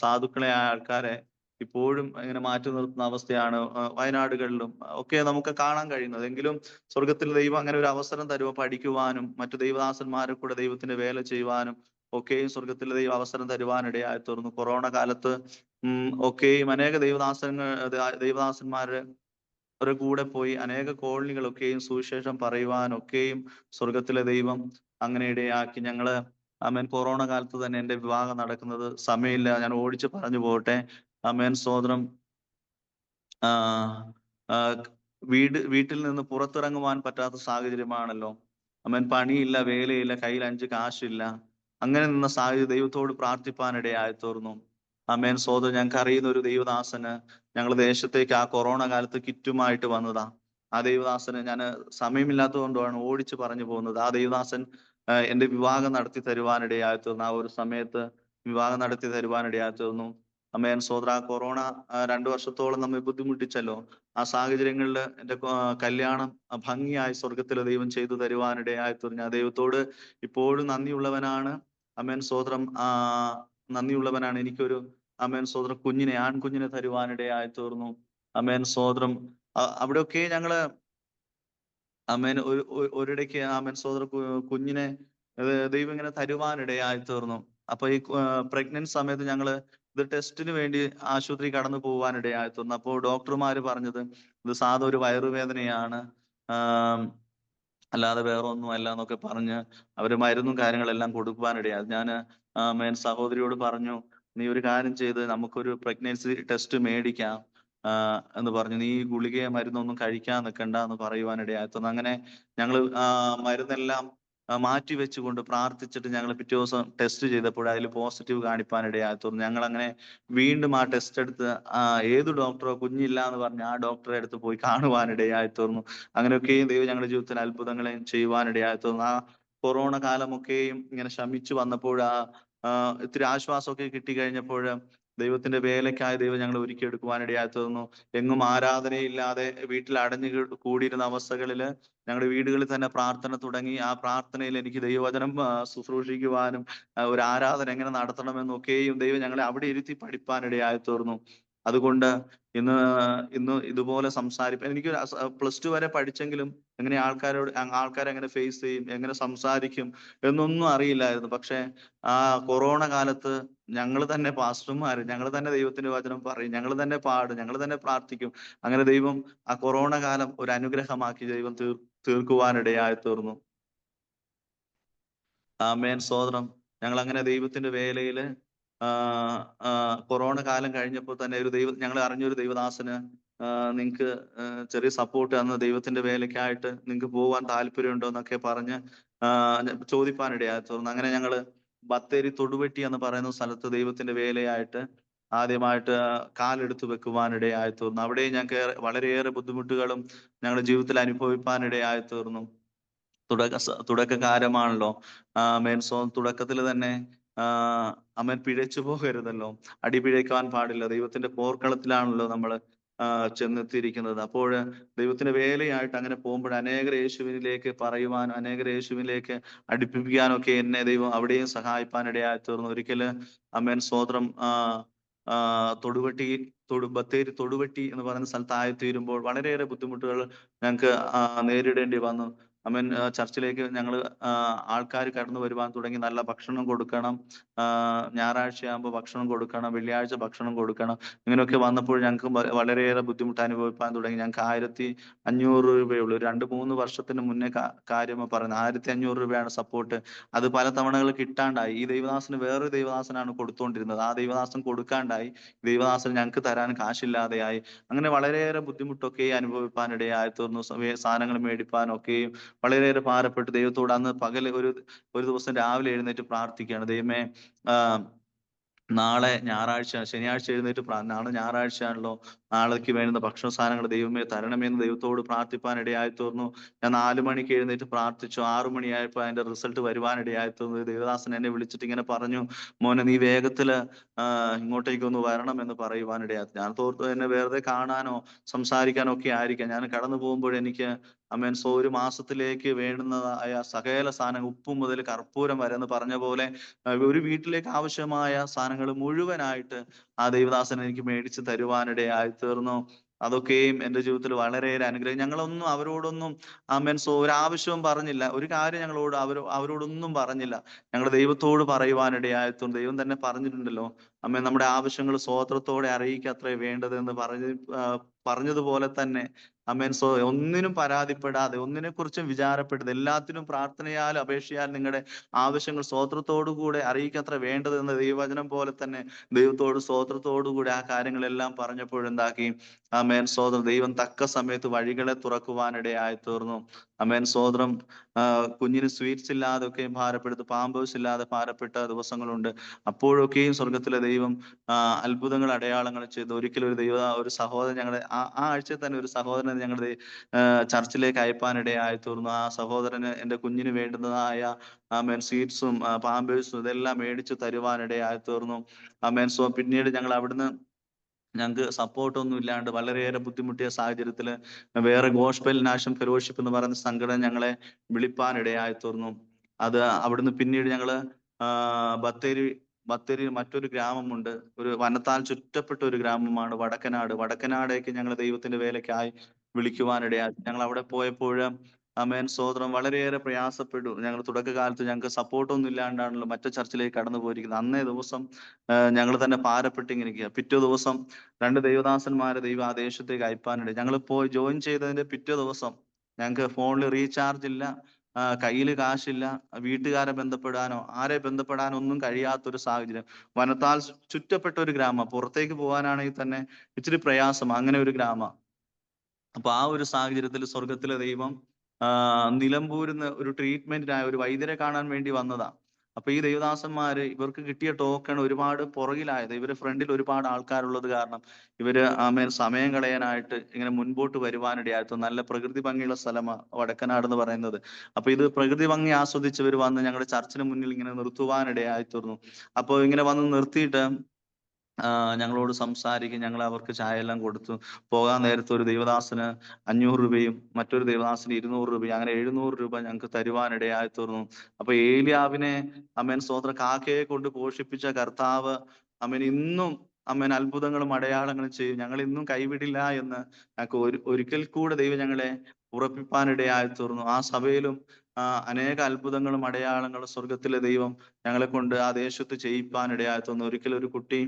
സാധുക്കളെ ആൾക്കാരെ ഇപ്പോഴും ഇങ്ങനെ മാറ്റി നിർത്തുന്ന അവസ്ഥയാണ് വയനാടുകളിലും ഒക്കെ നമുക്ക് കാണാൻ കഴിയുന്നത്. എങ്കിലും സ്വർഗത്തിലെ ദൈവം അങ്ങനെ ഒരു അവസരം തരുമ്പോൾ പഠിക്കുവാനും മറ്റു ദൈവദാസന്മാരെ കൂടെ ദൈവത്തിന്റെ വേല ചെയ്യുവാനും ഒക്കെയും സ്വർഗത്തിലെ ദൈവം അവസരം തരുവാനിടയായി തീർന്നു. കൊറോണ കാലത്ത് ഒക്കെയും അനേക ദൈവദാസന്മാര് ഒരു കൂടെ പോയി അനേക കോളനികളൊക്കെയും സുവിശേഷം പറയുവാനൊക്കെയും സ്വർഗത്തിലെ ദൈവം അങ്ങനെ ഇടയാക്കി. ഞങ്ങള് ആമേൻ കൊറോണ കാലത്ത് തന്നെ എൻ്റെ വിവാഹം നടക്കുന്നത്. സമയമില്ല, ഞാൻ ഓടിച്ച് പറഞ്ഞു പോകട്ടെ. ആമേൻ സ്തോത്രം. വീട്ടിൽ നിന്ന് പുറത്തിറങ്ങുവാൻ പറ്റാത്ത സാഹചര്യമാണല്ലോ. ആമേൻ പണിയില്ല, വേലയില്ല, കയ്യിൽ 5 കാശില്ല. അങ്ങനെ നിന്ന സാഹചര്യം ദൈവത്തോട് പ്രാർത്ഥിപ്പാനിടയായി തീർന്നു. ആമേൻ സോദരൻ, ഞങ്ങൾക്ക് അറിയുന്ന ഒരു ദൈവദാസന് ഞങ്ങൾ ദേശത്തേക്ക് ആ കൊറോണ കാലത്ത് കിറ്റുമായിട്ട് വന്നതാ. ആ ദൈവദാസന് ഞാൻ സമയമില്ലാത്തത് കൊണ്ടാണ് ഓടിച്ച് പറഞ്ഞു പോകുന്നത്. ആ ദൈവദാസൻ എൻ്റെ വിവാഹം നടത്തി തരുവാനിടയായി തീർന്നു. ആ ഒരു സമയത്ത് വിവാഹം നടത്തി തരുവാനിടയായി തീർന്നു. ആമേൻ സോദരാ, കൊറോണ 2 വർഷത്തോളം നമ്മെ ബുദ്ധിമുട്ടിച്ചല്ലോ. ആ സാഹചര്യങ്ങളിൽ എൻ്റെ കല്യാണം ഭംഗിയായി സ്വർഗത്തിലെ ദൈവം ചെയ്തു തരുവാനിടയായി തീർന്നു. ഞാൻ ദൈവത്തോട് ഇപ്പോഴും നന്ദിയുള്ളവനാണ്. ആമേൻ സ്തോത്രം. നന്ദിയുള്ളവനാണ്. എനിക്കൊരു ആമേൻ സ്തോത്രം ആൺകുഞ്ഞിനെ തരുവാനിടയായി തീർന്നു. ആമേൻ സ്തോത്രം. അവിടെയൊക്കെ ഞങ്ങള് ആമേൻ ഒരിടയ്ക്ക് ആമേൻ സ്തോത്രം കുഞ്ഞിനെ ദൈവം ഇങ്ങനെ തരുവാനിടയായി തീർന്നു. അപ്പൊ ഈ പ്രഗ്നൻസി സമയത്ത് ഞങ്ങള് ഇത് ടെസ്റ്റിന് വേണ്ടി ആശുപത്രി കടന്നു പോവാനിടയായി തീർന്നു. അപ്പോൾ ഡോക്ടർമാര് പറഞ്ഞത് ഇത് സാധാ ഒരു വയറുവേദനയാണ്, അല്ലാതെ വേറെ ഒന്നും അല്ല എന്നൊക്കെ പറഞ്ഞ് അവര് മരുന്നും കാര്യങ്ങളെല്ലാം കൊടുക്കുവാനിടയായി. ഞാൻ ആമേൻ സഹോദരിയോട് പറഞ്ഞു, നീ ഒരു കാര്യം ചെയ്ത് നമുക്കൊരു പ്രഗ്നൻസി ടെസ്റ്റ് മേടിക്കാം എന്ന് പറഞ്ഞു. നീ ഗുളികയോ മരുന്നൊന്നും കഴിക്കാൻ നിൽക്കണ്ട എന്ന് പറയുവാനിടയായി തീർന്നു. അങ്ങനെ ഞങ്ങൾ മരുന്നെല്ലാം മാറ്റി വെച്ചുകൊണ്ട് പ്രാർത്ഥിച്ചിട്ട് ഞങ്ങൾ പിറ്റേ ദിവസം ടെസ്റ്റ് ചെയ്തപ്പോൾ അതിൽ പോസിറ്റീവ് കാണിപ്പാനിടയായി തീർന്നു. ഞങ്ങൾ അങ്ങനെ വീണ്ടും ആ ടെസ്റ്റ് എടുത്ത് ഏത് ഡോക്ടറോ കുഞ്ഞില്ല എന്ന് പറഞ്ഞ് ആ ഡോക്ടറെ അടുത്ത് പോയി കാണുവാനിടയായി തീർന്നു. അങ്ങനെയൊക്കെയും ദൈവം ഞങ്ങളുടെ ജീവിതത്തിൽ അത്ഭുതങ്ങളെയും ചെയ്യുവാനിടയായി തീർന്നു. ആ കൊറോണ കാലമൊക്കെയും ഇങ്ങനെ ശമിച്ചു വന്നപ്പോൾ ഇത്തിരി ആശ്വാസമൊക്കെ കിട്ടിക്കഴിഞ്ഞപ്പോൾ ദൈവത്തിന്റെ വേലയ്ക്കായി ദൈവം ഞങ്ങളെ ഒരുക്കിയെടുക്കുവാനിടയായി തീർന്നു. എങ്ങും ആരാധനയില്ലാതെ വീട്ടിൽ അടഞ്ഞു കൂടിയിരുന്ന അവസ്ഥകളിൽ ഞങ്ങളുടെ വീടുകളിൽ തന്നെ പ്രാർത്ഥന തുടങ്ങി. ആ പ്രാർത്ഥനയിൽ എനിക്ക് ദൈവവചനം ശുശ്രൂഷിക്കുവാനും ഒരു ആരാധന എങ്ങനെ നടത്തണമെന്നൊക്കെയും ദൈവം ഞങ്ങളെ അവിടെ ഇരുത്തി പഠിപ്പാനിടയായി തീർന്നു. അതുകൊണ്ട് ഇന്ന് ഇതുപോലെ എനിക്ക് +2 വരെ പഠിച്ചെങ്കിലും എങ്ങനെ ആൾക്കാരെ എങ്ങനെ ഫേസ് ചെയ്യും, എങ്ങനെ സംസാരിക്കും എന്നൊന്നും അറിയില്ലായിരുന്നു. പക്ഷെ ആ കൊറോണ കാലത്ത് ഞങ്ങൾ തന്നെ പാസ്റ്റർമാര്, ഞങ്ങൾ തന്നെ ദൈവത്തിന്റെ വചനം പറയും, ഞങ്ങൾ തന്നെ പാടും, ഞങ്ങൾ തന്നെ പ്രാർത്ഥിക്കും. അങ്ങനെ ദൈവം ആ കൊറോണ കാലം ഒരു അനുഗ്രഹമാക്കി ദൈവം തീർക്കുവാനിടയായി തീർന്നു. ആമേൻ സ്തോത്രം. ഞങ്ങൾ അങ്ങനെ ദൈവത്തിന്റെ വേലയില് കൊറോണ കാലം കഴിഞ്ഞപ്പോൾ തന്നെ ഞങ്ങൾ അറിഞ്ഞൊരു ദൈവദാസന് നിങ്ങക്ക് ചെറിയ സപ്പോർട്ട് തന്ന് ദൈവത്തിന്റെ വേലയ്ക്കായിട്ട് നിങ്ങൾക്ക് പോകാൻ താല്പര്യമുണ്ടോ എന്നൊക്കെ പറഞ്ഞ് ചോദിപ്പാനിടയായി തീർന്നു. അങ്ങനെ ഞങ്ങള് ബത്തേരി തൊടുവെട്ടി എന്ന് പറയുന്ന സ്ഥലത്ത് ദൈവത്തിന്റെ വേലയായിട്ട് ആദ്യമായിട്ട് കാലെടുത്ത് വെക്കുവാനിടയായി തീർന്നു. അവിടെ ഞങ്ങൾക്ക് വളരെയേറെ ബുദ്ധിമുട്ടുകളും ഞങ്ങളുടെ ജീവിതത്തിൽ അനുഭവിപ്പാനിടയായി തീർന്നു. തുടക്കകാലമാണല്ലോ. തുടക്കത്തിൽ തന്നെ അവൻ പിഴച്ചു പോകരുതല്ലോ, അടി പിഴയ്ക്കാൻ പാടില്ല. ദൈവത്തിന്റെ പോർക്കളത്തിലാണല്ലോ നമ്മൾ ചെന്നെത്തിയിരിക്കുന്നത്. അപ്പോൾ ദൈവത്തിന്റെ വേലയായിട്ട് അങ്ങനെ പോകുമ്പോൾ അനേകർ യേശുവിനിലേക്ക് പറയുവാനും അനേകർ യേശുവിനിലേക്ക് അടുപ്പിക്കാനൊക്കെ എന്നെ ദൈവം അവിടെയും സഹായിപ്പാനിടയായി തീർന്നു. ഒരിക്കല് അമേൻ സ്തോത്രം. ബത്തേരി തൊടുവെട്ടി എന്ന് പറയുന്ന സ്ഥലത്തായി തീരുമ്പോൾ വളരെയേറെ ബുദ്ധിമുട്ടുകൾ ഞങ്ങൾക്ക് നേരിടേണ്ടി വന്നു. ചർച്ചിലേക്ക് ഞങ്ങൾ ആൾക്കാർ കടന്നു വരുവാൻ തുടങ്ങി. നല്ല ഭക്ഷണം കൊടുക്കണം, ഞായറാഴ്ചയാകുമ്പോൾ ഭക്ഷണം കൊടുക്കണം, വെള്ളിയാഴ്ച ഭക്ഷണം കൊടുക്കണം. ഇങ്ങനെയൊക്കെ വന്നപ്പോൾ ഞങ്ങൾക്ക് വളരെയേറെ ബുദ്ധിമുട്ട് അനുഭവിക്കാൻ തുടങ്ങി. ഞങ്ങൾക്ക് 1500 രൂപയുള്ളൂ. 2-3 വർഷത്തിന് മുന്നേ കാര്യം പറയുന്നത് 1500 രൂപയാണ് സപ്പോർട്ട്. അത് പല തവണകൾ കിട്ടാണ്ടായി. ഈ ദൈവദാസന് വേറൊരു ദൈവദാസനാണ് കൊടുത്തുകൊണ്ടിരുന്നത്. ആ ദൈവദാസൻ കൊടുക്കാണ്ടായി. ദൈവദാസൻ ഞങ്ങൾക്ക് തരാൻ കാശില്ലാതെയായി. അങ്ങനെ വളരെയേറെ ബുദ്ധിമുട്ടൊക്കെ അനുഭവിപ്പാനിടയായി തീർന്നു. സാധനങ്ങൾ മേടിപ്പാനൊക്കെയും വളരെയേറെ ഭാരപ്പെട്ട് ദൈവത്തോട് അന്ന് പകല് ഒരു ദിവസം രാവിലെ എഴുന്നേറ്റ് പ്രാർത്ഥിക്കുകയാണ്, ദൈവമേ നാളെ ഞായറാഴ്ച, ശനിയാഴ്ച എഴുന്നേറ്റ് നാളെ ഞായറാഴ്ചയാണല്ലോ, നാളേക്ക് വേണ്ടുന്ന ഭക്ഷണ സാധനങ്ങൾ ദൈവമേ തരണമെന്ന് ദൈവത്തോട് പ്രാർത്ഥിപ്പാൻ ഇടയായി തീർന്നു. ഞാൻ 4 മണിക്ക് എഴുന്നേറ്റ് പ്രാർത്ഥിച്ചു. 6 മണിയായപ്പോൾ അതിന്റെ റിസൾട്ട് വരുവാനിടയായി തീർന്നു. ദേവദാസൻ എന്നെ വിളിച്ചിട്ട് ഇങ്ങനെ പറഞ്ഞു, മോനെ നീ വേഗത്തില് ഇങ്ങോട്ടേക്കൊന്ന് വരണം എന്ന് പറയുവാനിടയായി. ഞാൻ തോർത്തു എന്നെ വെറുതെ കാണാനോ സംസാരിക്കാനോ ഒക്കെ ആയിരിക്കാം. ഞാൻ കടന്നു പോകുമ്പോഴെനിക്ക് ആമേൻ ഒരു മാസത്തിലേക്ക് വേണ്ടുന്നതായ സകല സാധനങ്ങൾ, ഉപ്പ് മുതൽ കർപ്പൂരം വരെ എന്ന് പറഞ്ഞ പോലെ ഒരു വീട്ടിലേക്ക് ആവശ്യമായ സാധനങ്ങൾ മുഴുവനായിട്ട് ആ ദൈവദാസൻ എനിക്ക് മേടിച്ച് തരുവാനിടയായി തീർന്നു. അതൊക്കെയും എൻ്റെ ജീവിതത്തിൽ വളരെയേറെ അനുഗ്രഹം. ഞങ്ങളൊന്നും അവരോടൊന്നും ഒരാവശ്യവും പറഞ്ഞില്ല. ഒരു കാര്യം ഞങ്ങളോട് അവരോടൊന്നും പറഞ്ഞില്ല. ഞങ്ങൾ ദൈവത്തോട് പറയുവാനിടയായി തീർന്നു. ദൈവം തന്നെ പറഞ്ഞിട്ടുണ്ടല്ലോ, നമ്മുടെ ആവശ്യങ്ങൾ സ്തോത്രത്തോടെ അറിയിക്കത്രേ വേണ്ടത് എന്ന് പറഞ്ഞതുപോലെ തന്നെ ഒന്നിനും പരാതിപ്പെടാതെ, ഒന്നിനെ കുറിച്ചും വിചാരപ്പെടരുത്, എല്ലാത്തിനും പ്രാർത്ഥനയാലും അപേക്ഷയാലും നിങ്ങളുടെ ആവശ്യങ്ങൾ സ്തോത്രത്തോടു കൂടെ അറിയിക്കത്ര വേണ്ടത് എന്ന് ദൈവവചനം പോലെ തന്നെ ദൈവത്തോട് സ്തോത്രത്തോടു കൂടി ആ കാര്യങ്ങളെല്ലാം പറഞ്ഞപ്പോഴെന്താക്കി, സ്തോത്രം, ദൈവം തക്ക സമയത്ത് വഴികളെ തുറക്കുവാനിടയായി തീർന്നു. സ്തോത്രം. കുഞ്ഞിന് സ്വീറ്റ്സ് ഇല്ലാതൊക്കെയും ഭാരപ്പെടുത്ത്, പാമ്പേഴ്സ് ഇല്ലാതെ ഭാരപ്പെട്ട ദിവസങ്ങളുണ്ട്. അപ്പോഴൊക്കെയും സ്വർഗത്തിലെ ദൈവം അത്ഭുതങ്ങൾ അടയാളങ്ങൾ ചെയ്തു. ഒരിക്കലും ഒരു സഹോദരൻ ഞങ്ങളുടെ ആ ആഴ്ചയിൽ തന്നെ ഒരു സഹോദരനെ ഞങ്ങളുടെ ചർച്ചിലേക്ക് അയപ്പാനിടയായി തീർന്നു. ആ സഹോദരന് എൻ്റെ കുഞ്ഞിന് വേണ്ടുന്നതായ സ്വീറ്റ്സും പാമ്പേഴ്സും ഇതെല്ലാം മേടിച്ചു തരുവാനിടയായി തീർന്നു. പിന്നീട് ഞങ്ങൾ അവിടുന്ന്, ഞങ്ങൾക്ക് സപ്പോർട്ടൊന്നും ഇല്ലാണ്ട് വളരെയേറെ ബുദ്ധിമുട്ടിയ സാഹചര്യത്തിൽ വേറെ ഗോസ്പൽ നാഷൻ ഫെലോഷിപ്പ് എന്ന് പറയുന്ന സംഘടന ഞങ്ങളെ വിളിപ്പാനിടയായി തീർന്നു. അത് അവിടുന്ന് പിന്നീട് ഞങ്ങള് ബത്തേരി മറ്റൊരു ഗ്രാമമുണ്ട്, ഒരു വനത്താൽ ചുറ്റപ്പെട്ട ഒരു ഗ്രാമമാണ് വടക്കനാട്. വടക്കനാടേക്ക് ഞങ്ങൾ ദൈവത്തിന്റെ വേലയ്ക്കായി വിളിക്കുവാനിടയായി. ഞങ്ങൾ അവിടെ പോയപ്പോൾ സ്തോത്രം, വളരെയേറെ പ്രയാസപ്പെട്ടു. ഞങ്ങൾ തുടക്കകാലത്ത് ഞങ്ങൾക്ക് സപ്പോർട്ടൊന്നും ഇല്ലാണ്ടാണല്ലോ മറ്റു ചർച്ചിലേക്ക് കടന്നു പോയിരിക്കുന്നത്. അന്നേ ദിവസം ഞങ്ങൾ തന്നെ ഭാരപ്പെട്ട് ഇങ്ങനെ ഇരിക്കുക. പിറ്റേ ദിവസം 2 ദൈവദാസന്മാരെ ദൈവം ആ ദേശത്തേക്ക് അയപ്പാനിടയായി. ഞങ്ങൾ പോയി ജോയിൻ ചെയ്തതിന്റെ പിറ്റേ ദിവസം ഞങ്ങൾക്ക് ഫോണിൽ റീചാർജ് ഇല്ല, കയ്യിൽ കാശില്ല, വീട്ടുകാരെ ബന്ധപ്പെടാനോ ആരെ ബന്ധപ്പെടാനോ ഒന്നും കഴിയാത്തൊരു സാഹചര്യം. വനത്താൽ ചുറ്റപ്പെട്ട ഒരു ഗ്രാമം, പുറത്തേക്ക് പോകാനാണെങ്കിൽ തന്നെ ഇച്ചിരി പ്രയാസം, അങ്ങനെ ഒരു ഗ്രാമം. അപ്പൊ ആ ഒരു സാഹചര്യത്തിൽ സ്വർഗത്തിലെ ദൈവം നിലമ്പൂരിന്ന് ഒരു ട്രീറ്റ്മെന്റിനായി ഒരു വൈദ്യരെ കാണാൻ വേണ്ടി വന്നതാ. അപ്പൊ ഈ ദൈവദാസന്മാര്, ഇവർക്ക് കിട്ടിയ ടോക്കൺ ഒരുപാട് പുറകിലായത്. ഇവര് ഫ്രണ്ടിൽ ഒരുപാട് ആൾക്കാരുള്ളത് കാരണം ഇവര് സമയം കളയാനായിട്ട് ഇങ്ങനെ മുൻപോട്ട് വരുവാനിടയായിരുന്നു. നല്ല പ്രകൃതി ഭംഗിയുള്ള സ്ഥലമാണ് വടക്കനാട് എന്ന് പറയുന്നത്. അപ്പൊ ഇത് പ്രകൃതി ഭംഗി ആസ്വദിച്ചവർ വന്ന് ഞങ്ങളുടെ ചർച്ചിന് മുന്നിൽ ഇങ്ങനെ നിർത്തുവാനിടയായി തീർന്നു. അപ്പൊ ഇങ്ങനെ വന്ന് നിർത്തിയിട്ട് ഞങ്ങളോട് സംസാരിക്കും. ഞങ്ങൾ അവർക്ക് ചായ എല്ലാം കൊടുത്തു. പോകാൻ നേരത്ത് ഒരു ദൈവദാസന് 500 രൂപയും മറ്റൊരു ദൈവദാസന് 200 രൂപയും, അങ്ങനെ 700 രൂപ ഞങ്ങൾക്ക് തരുവാനിടയായി തീർന്നു. അപ്പൊ ഏലിയാവിനെ സ്തോത്രം, കാക്കയെ കൊണ്ട് പോഷിപ്പിച്ച കർത്താവ് ഇന്നും അത്ഭുതങ്ങളും അടയാളങ്ങളും ചെയ്യും. ഞങ്ങൾ ഇന്നും കൈവിടില്ല എന്ന് ഞങ്ങൾക്ക് ഒരിക്കൽ കൂടെ ദൈവം ഞങ്ങളെ ഉറപ്പിപ്പാനിടയായി തീർന്നു. ആ സഭയിലും അനേക അത്ഭുതങ്ങളും അടയാളങ്ങളും സ്വർഗത്തിലെ ദൈവം ഞങ്ങളെ കൊണ്ട് ആ ദേശത്ത് ചെയ്യിപ്പാനിടയായി തീർന്നു. ഒരിക്കലും ഒരു കുട്ടി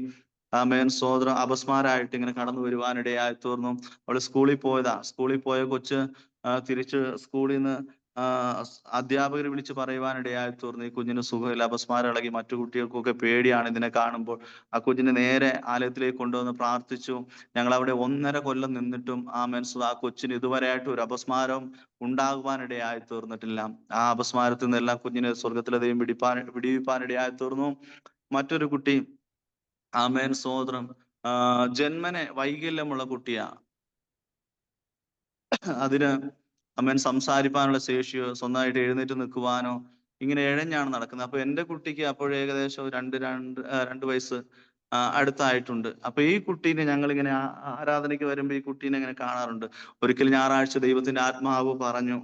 സ്തോത്രം അപസ്മാരായിട്ട് ഇങ്ങനെ കടന്നു വരുവാനിടയായി തീർന്നു. അവള് സ്കൂളിൽ പോയതാ. സ്കൂളിൽ പോയ കൊച്ച് തിരിച്ച് സ്കൂളിൽ നിന്ന് അധ്യാപകർ വിളിച്ച് പറയുവാനിടയായി തീർന്നു, ഈ കുഞ്ഞിന് സുഖമില്ല, അപസ്മാരം ഇളകി. മറ്റു കുട്ടികൾക്കൊക്കെ പേടിയാണ് ഇതിനെ കാണുമ്പോൾ. ആ കുഞ്ഞിനെ നേരെ ആലയത്തിലേക്ക് കൊണ്ടുവന്ന് പ്രാർത്ഥിച്ചു. ഞങ്ങൾ അവിടെ 1.5 കൊല്ലം നിന്നിട്ടും ആ കൊച്ചിന് ഇതുവരെയായിട്ട് ഒരു അപസ്മാരം ഉണ്ടാകുവാനിടയായി തീർന്നിട്ടില്ല. ആ അപസ്മാരത്തിൽ നിന്നെല്ലാം കുഞ്ഞിനെ സ്വർഗത്തിലെ ദൈവം വിടിവിപ്പാനിടയായി തീർന്നു. മറ്റൊരു കുട്ടി സ്തോത്രം, ജന്മനെ വൈകല്യമുള്ള കുട്ടിയാ. അതിന് സംസാരിപ്പാനുള്ള ശേഷിയോ സ്വന്തമായിട്ട് എഴുന്നേറ്റ് നിൽക്കുവാനോ, ഇങ്ങനെ ഇഴഞ്ഞാണ് നടക്കുന്നത്. അപ്പൊ എൻ്റെ കുട്ടിക്ക് അപ്പോൾ ഏകദേശം 2 വയസ്സ് അടുത്തായിട്ടുണ്ട്. അപ്പൊ ഈ കുട്ടീനെ ഞങ്ങളിങ്ങനെ ആരാധനയ്ക്ക് വരുമ്പോ ഈ കുട്ടീനെ ഇങ്ങനെ കാണാറുണ്ട്. ഒരിക്കൽ ഞായറാഴ്ച ദൈവത്തിന്റെ ആത്മാവ് പറഞ്ഞു,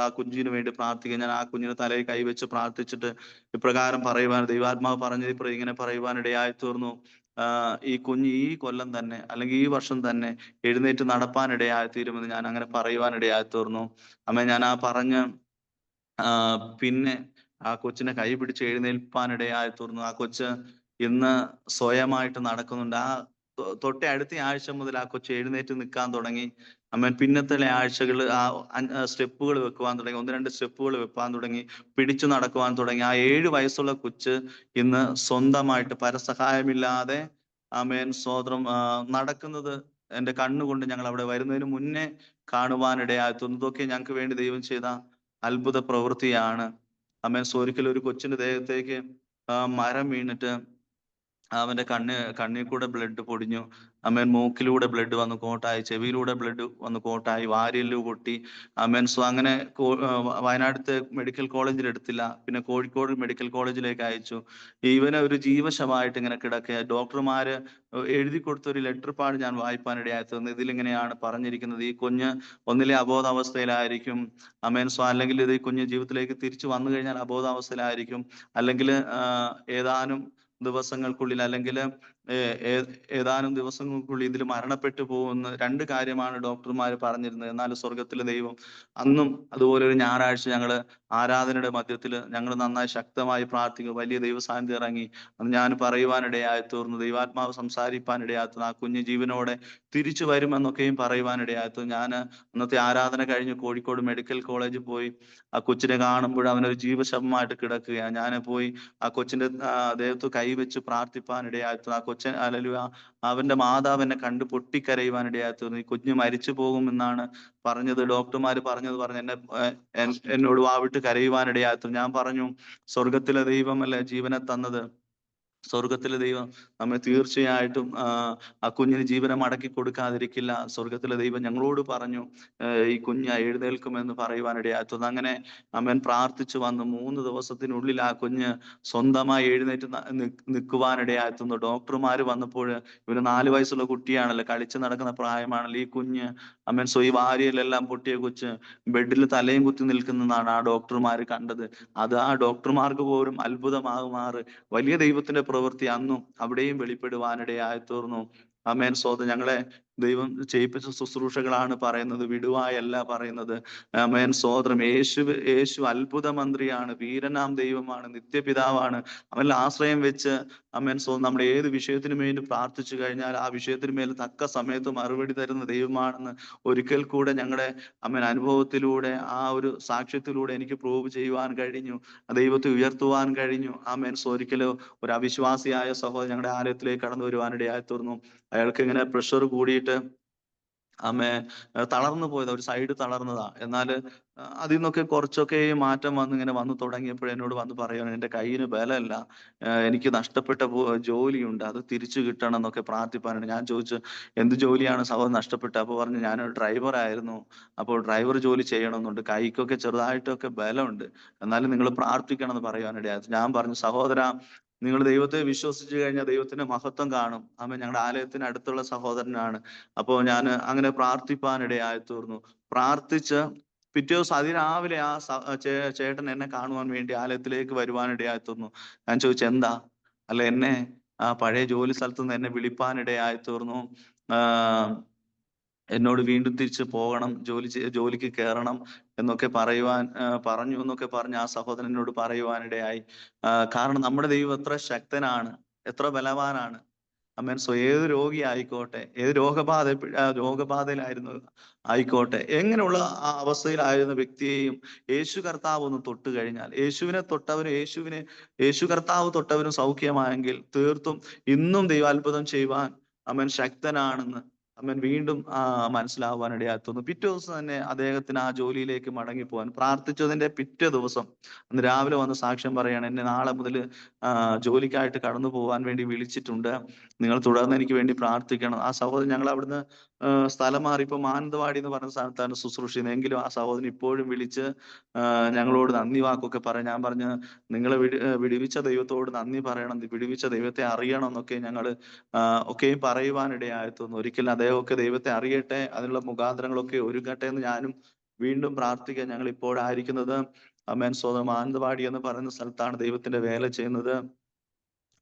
ആ കുഞ്ഞിന് വേണ്ടി പ്രാർത്ഥിക്കുക. ഞാൻ ആ കുഞ്ഞിന് തലയിൽ കൈവച്ച് പ്രാർത്ഥിച്ചിട്ട് ഇപ്രകാരം പറയുവാൻ ദൈവാത്മാവ് പറഞ്ഞത് ഇങ്ങനെ പറയുവാനിടയായി തീർന്നു. ഈ കുഞ്ഞ് ഈ കൊല്ലം തന്നെ, അല്ലെങ്കിൽ ഈ വർഷം തന്നെ എഴുന്നേറ്റ് നടപ്പാനിടയായി തീരുമെന്ന് ഞാൻ അങ്ങനെ പറയുവാനിടയായി തീർന്നു. ഞാൻ ആ പറഞ്ഞ പിന്നെ ആ കൊച്ചിനെ കൈ പിടിച്ച് എഴുന്നേൽപ്പാനിടയായി തീർന്നു. ആ കൊച്ച് ഇന്ന് സ്വയമായിട്ട് നടക്കുന്നുണ്ട്. ആ തൊട്ടേ അടുത്ത ആഴ്ച മുതൽ ആ കൊച്ച് എഴുന്നേറ്റ് നിൽക്കാൻ തുടങ്ങി. പിന്നത്തെ ആഴ്ചകൾ സ്റ്റെപ്പുകൾ വെക്കുവാൻ തുടങ്ങി. 1-2 സ്റ്റെപ്പുകൾ വെക്കാൻ തുടങ്ങി. പിടിച്ചു നടക്കുവാൻ തുടങ്ങി. ആ 7 വയസ്സുള്ള കൊച്ച് ഇന്ന് സ്വന്തമായിട്ട് പരസഹായമില്ലാതെ സ്തോത്രം നടക്കുന്നത് എൻ്റെ കണ്ണുകൊണ്ട് ഞങ്ങൾ അവിടെ വരുന്നതിന് മുന്നേ കാണുവാനിടയായി തീർന്നു. ഇതൊക്കെ ഞങ്ങൾക്ക് വേണ്ടി ദൈവം ചെയ്ത അത്ഭുത പ്രവൃത്തിയാണ്. ഒരിക്കലും ഒരു കൊച്ചിന്റെ ദേഹത്തേക്ക് മരം വീണിട്ട് അവന്റെ കണ്ണിൽ കൂടെ ബ്ലഡ് പൊടിഞ്ഞു. മൂക്കിലൂടെ ബ്ലഡ് വന്ന് കോട്ടായി, ചെവിയിലൂടെ ബ്ലഡ് വന്ന് കോട്ടായി, വാരിയെല്ല് പൊട്ടി. അങ്ങനെ വയനാട്ടിലത്തെ മെഡിക്കൽ കോളേജിൽ എടുത്തില്ല, പിന്നെ കോഴിക്കോട് മെഡിക്കൽ കോളേജിലേക്ക് അയച്ചു. ഇവനെ ഒരു ജീവശവമായിട്ട് ഇങ്ങനെ കിടക്കുക. ഡോക്ടർമാര് എഴുതി കൊടുത്ത ഒരു ലെറ്റർ പാട് ഞാൻ വായിപ്പാനിടയായി തീർന്നു. ഇതിലിങ്ങനെയാണ് പറഞ്ഞിരിക്കുന്നത്: ഈ കുഞ്ഞ് ഒന്നിലെ അബോധാവസ്ഥയിലായിരിക്കും, അല്ലെങ്കിൽ ഇത് ഈ കുഞ്ഞ് ജീവിതത്തിലേക്ക് തിരിച്ചു വന്നു കഴിഞ്ഞാൽ അബോധാവസ്ഥയിലായിരിക്കും, അല്ലെങ്കിൽ ഏതാനും ദിവസങ്ങൾക്കുള്ളിൽ, അല്ലെങ്കിൽ ഏതാനും ദിവസങ്ങൾക്കുള്ളിൽ ഇതിൽ മരണപ്പെട്ടു പോകുന്ന രണ്ട് കാര്യമാണ് ഡോക്ടർമാർ പറഞ്ഞിരുന്നത്. എന്നാൽ സ്വർഗത്തിലെ ദൈവം അന്നും അതുപോലെ ഒരു ഞായറാഴ്ച ഞങ്ങള് ആരാധനയുടെ മധ്യത്തിൽ ഞങ്ങൾ നന്നായി ശക്തമായി പ്രാർത്ഥിക്കും. വലിയ ദൈവസാന്നിധ്യം ഇറങ്ങി. അന്ന് ഞാൻ പറയുവാനിടയായി തീർന്നു, ദൈവാത്മാവ് സംസാരിപ്പാനിടയായി തീർന്നു, ആ കുഞ്ഞ് ജീവനോടെ തിരിച്ചു വരുമെന്നൊക്കെയും പറയുവാനിടയായി തീർന്നു. ഞാൻ അന്നത്തെ ആരാധന കഴിഞ്ഞ് കോഴിക്കോട് മെഡിക്കൽ കോളേജിൽ പോയി. ആ കൊച്ചിനെ കാണുമ്പോൾ അവനൊരു ജീവശവമായിട്ട് കിടക്കുകയാണ്. ഞാൻ പോയി ആ കൊച്ചിന്റെ ദേഹത്ത് കൈവച്ച് പ്രാർത്ഥിപ്പാനിടയായി തീർന്നു. ആ കൊച്ചൻ അവന്റെ മാതാവ് എന്നെ കണ്ട് പൊട്ടിക്കരയുവാനിടയായി തീർന്നു. ഈ കുഞ്ഞ് മരിച്ചു പോകുമെന്നാണ് പറഞ്ഞത്, ഡോക്ടർമാര് എന്നോട് വാവിട്ട് കരയുവാനിടയായി തീർന്നു. ഞാൻ പറഞ്ഞു, സ്വർഗത്തിലെ ദൈവം അല്ലെ ജീവനെ തന്നത്. സ്വർഗത്തിലെ ദൈവം നമ്മെ തീർച്ചയായിട്ടും ആ കുഞ്ഞിന് ജീവനെ മടക്കി കൊടുക്കാതിരിക്കില്ല. സ്വർഗത്തിലെ ദൈവം ഞങ്ങളോട് പറഞ്ഞു ഈ കുഞ്ഞ് എഴുന്നേൽക്കുമെന്ന് പറയുവാനിടയായി തീർന്നു. അങ്ങനെ പ്രാർത്ഥിച്ചു വന്നു. 3 ദിവസത്തിനുള്ളിൽ ആ കുഞ്ഞ് സ്വന്തമായി എഴുന്നേറ്റ് നിൽക്കുവാനിടയായി തീർന്നു. ഡോക്ടർമാര് വന്നപ്പോൾ, ഇവര് 4 വയസ്സുള്ള കുട്ടിയാണല്ലോ, കളിച്ച് നടക്കുന്ന പ്രായമാണല്ലോ. ഈ കുഞ്ഞ് ഈ വാരിയെല്ലാം പൊട്ടിയ കൊച്ച് ബെഡിൽ തലയും കുത്തി നിൽക്കുന്നതാണ് ആ ഡോക്ടർമാര് കണ്ടത്. അത് ആ ഡോക്ടർമാർക്ക് പോലും അത്ഭുതമാകുമാറ് വലിയ ദൈവത്തിന്റെ പ്രവൃത്തി അന്നും അവിടെയും വെളിപ്പെടുവാനിടയായി തീർന്നു. ഞങ്ങളെ ദൈവം ചെയ്യിപ്പിച്ച ശുശ്രൂഷകളാണ് പറയുന്നത്, വിടുവായല്ല പറയുന്നത്. സ്തോത്രം. യേശു അത്ഭുത മന്ത്രിയാണ്, വീരനാം ദൈവമാണ്, നിത്യപിതാവാണ്. അവനിൽ ആശ്രയം വെച്ച് നമ്മുടെ ഏത് വിഷയത്തിനു വേണ്ടി പ്രാർത്ഥിച്ചു കഴിഞ്ഞാൽ ആ വിഷയത്തിന് മേൽ തക്ക സമയത്ത് മറുപടി തരുന്ന ദൈവമാണെന്ന് ഒരിക്കൽ കൂടെ ഞങ്ങളുടെ അനുഭവത്തിലൂടെ, ആ ഒരു സാക്ഷ്യത്തിലൂടെ എനിക്ക് പ്രൂവ് ചെയ്യുവാൻ കഴിഞ്ഞു. ദൈവത്തെ ഉയർത്തുവാൻ കഴിഞ്ഞു. ഒരിക്കലും ഒരു അവിശ്വാസിയായ സഹോദരൻ ഞങ്ങളുടെ ആലയത്തിലേക്ക് കടന്നു വരുവാനിടയായി തീർന്നു. അയാൾക്ക് ഇങ്ങനെ പ്രഷർ കൂടിയിട്ട് തളർന്നു പോയത്, ഒരു സൈഡ് തളർന്നതാ. എന്നാൽ അതിൽ നിന്നൊക്കെ കുറച്ചൊക്കെ മാറ്റം ഇങ്ങനെ വന്നു തുടങ്ങിയപ്പോൾ എന്നോട് വന്ന് പറയുകയാണ്, എൻ്റെ കയ്യിന് ബലമല്ല, എനിക്ക് നഷ്ടപ്പെട്ട ജോലിയുണ്ട്, അത് തിരിച്ചു കിട്ടണം എന്നൊക്കെ പ്രാർത്ഥിപ്പാനാണ്. ഞാൻ ചോദിച്ചു, എന്ത് ജോലിയാണ് സഹോദരൻ നഷ്ടപ്പെട്ടത്? അപ്പോൾ പറഞ്ഞു, ഞാനൊരു ഡ്രൈവർ ആയിരുന്നു, അപ്പോൾ ഡ്രൈവർ ജോലി ചെയ്യണമെന്നുണ്ട്, കൈക്കൊക്കെ ചെറുതായിട്ടൊക്കെ ബലമുണ്ട്, എന്നാലും നിങ്ങൾ പ്രാർത്ഥിക്കണം എന്ന് പറയാനിടയായി. ഞാൻ പറഞ്ഞു, സഹോദര, നിങ്ങൾ ദൈവത്തെ വിശ്വസിച്ചു കഴിഞ്ഞാൽ ദൈവത്തിന്റെ മഹത്വം കാണും. ഞങ്ങളുടെ ആലയത്തിന് അടുത്തുള്ള സഹോദരനാണ്. അപ്പോൾ ഞാൻ അങ്ങനെ പ്രാർത്ഥിപ്പാനിടയായി തീർന്നു. പ്രാർത്ഥിച്ച് പിറ്റേ ദിവസം അതിരാവിലെ ആ ചേട്ടൻ എന്നെ കാണുവാൻ വേണ്ടി ആലയത്തിലേക്ക് വരുവാനിടയായി തീർന്നു. ഞാൻ ചോദിച്ചു, എന്താ? അല്ല, എന്നെ ആ പഴയ ജോലി സ്ഥലത്ത് നിന്ന് എന്നെ വിളിപ്പാനിടയായി തീർന്നു. എന്നോട് വീണ്ടും തിരിച്ചു പോകണം, ജോലിക്ക് കയറണം എന്നൊക്കെ പറഞ്ഞു എന്നൊക്കെ പറഞ്ഞ് ആ സഹോദരൻ എന്നോട് പറയുവാനിടയായി. കാരണം നമ്മുടെ ദൈവം എത്ര ശക്തനാണ്, എത്ര ബലവാനാണ്. ഏത് രോഗി ആയിക്കോട്ടെ, ഏത് രോഗബാധയിലായിരുന്നു ആയിക്കോട്ടെ, എങ്ങനെയുള്ള ആ അവസ്ഥയിലായിരുന്ന വ്യക്തിയെയും യേശു കർത്താവ് ഒന്ന് തൊട്ട് കഴിഞ്ഞാൽ, യേശു കർത്താവ് തൊട്ടവനും സൗഖ്യമായെങ്കിൽ തീർത്തും ഇന്നും ദൈവം അത്ഭുതം ചെയ്യുവാൻ ശക്തനാണെന്ന് വീണ്ടും മനസ്സിലാവാനിടയാത്തുന്നു. പിറ്റേ ദിവസം തന്നെ അദ്ദേഹത്തിന് ആ ജോലിയിലേക്ക് മടങ്ങിപ്പോവാൻ, പ്രാർത്ഥിച്ചതിന്റെ പിറ്റേ ദിവസം അന്ന് രാവിലെ വന്ന് സാക്ഷ്യം പറയാണ്, എന്നെ നാളെ മുതൽ ജോലിക്കായിട്ട് കടന്നു പോകാൻ വേണ്ടി വിളിച്ചിട്ടുണ്ട്, നിങ്ങൾ തുടർന്ന് എനിക്ക് വേണ്ടി പ്രാർത്ഥിക്കണം. ആ സഹോദരൻ, ഞങ്ങൾ അവിടുന്ന് സ്ഥലം മാറി ഇപ്പൊ മാനന്തവാടി എന്ന് പറഞ്ഞ സ്ഥലത്താണ് ശുശ്രൂഷ ചെയ്യുന്നത്. എങ്കിലും ആ സഹോദരൻ ഇപ്പോഴും വിളിച്ച് ഞങ്ങളോട് നന്ദി വാക്കൊക്കെ പറയും. ഞാൻ പറഞ്ഞു, നിങ്ങളെ വിടുവിച്ച ദൈവത്തോട് നന്ദി പറയണം, വിടുവിച്ച ദൈവത്തെ അറിയണം എന്നൊക്കെ ഞങ്ങൾ ഒക്കെയും പറയുവാനിടയായി തോന്നുന്നു. ഒരിക്കലും അദ്ദേഹമൊക്കെ ദൈവത്തെ അറിയട്ടെ, അതിനുള്ള മുഖാന്തരങ്ങളൊക്കെ ഒരുങ്ങട്ടെ എന്ന് ഞാനും വീണ്ടും പ്രാർത്ഥിക്കാൻ. ഞങ്ങൾ ഇപ്പോഴായിരിക്കുന്നത് മാനന്തവാടി എന്ന് പറയുന്ന സ്ഥലത്താണ് ദൈവത്തിന്റെ വേല ചെയ്യുന്നത്.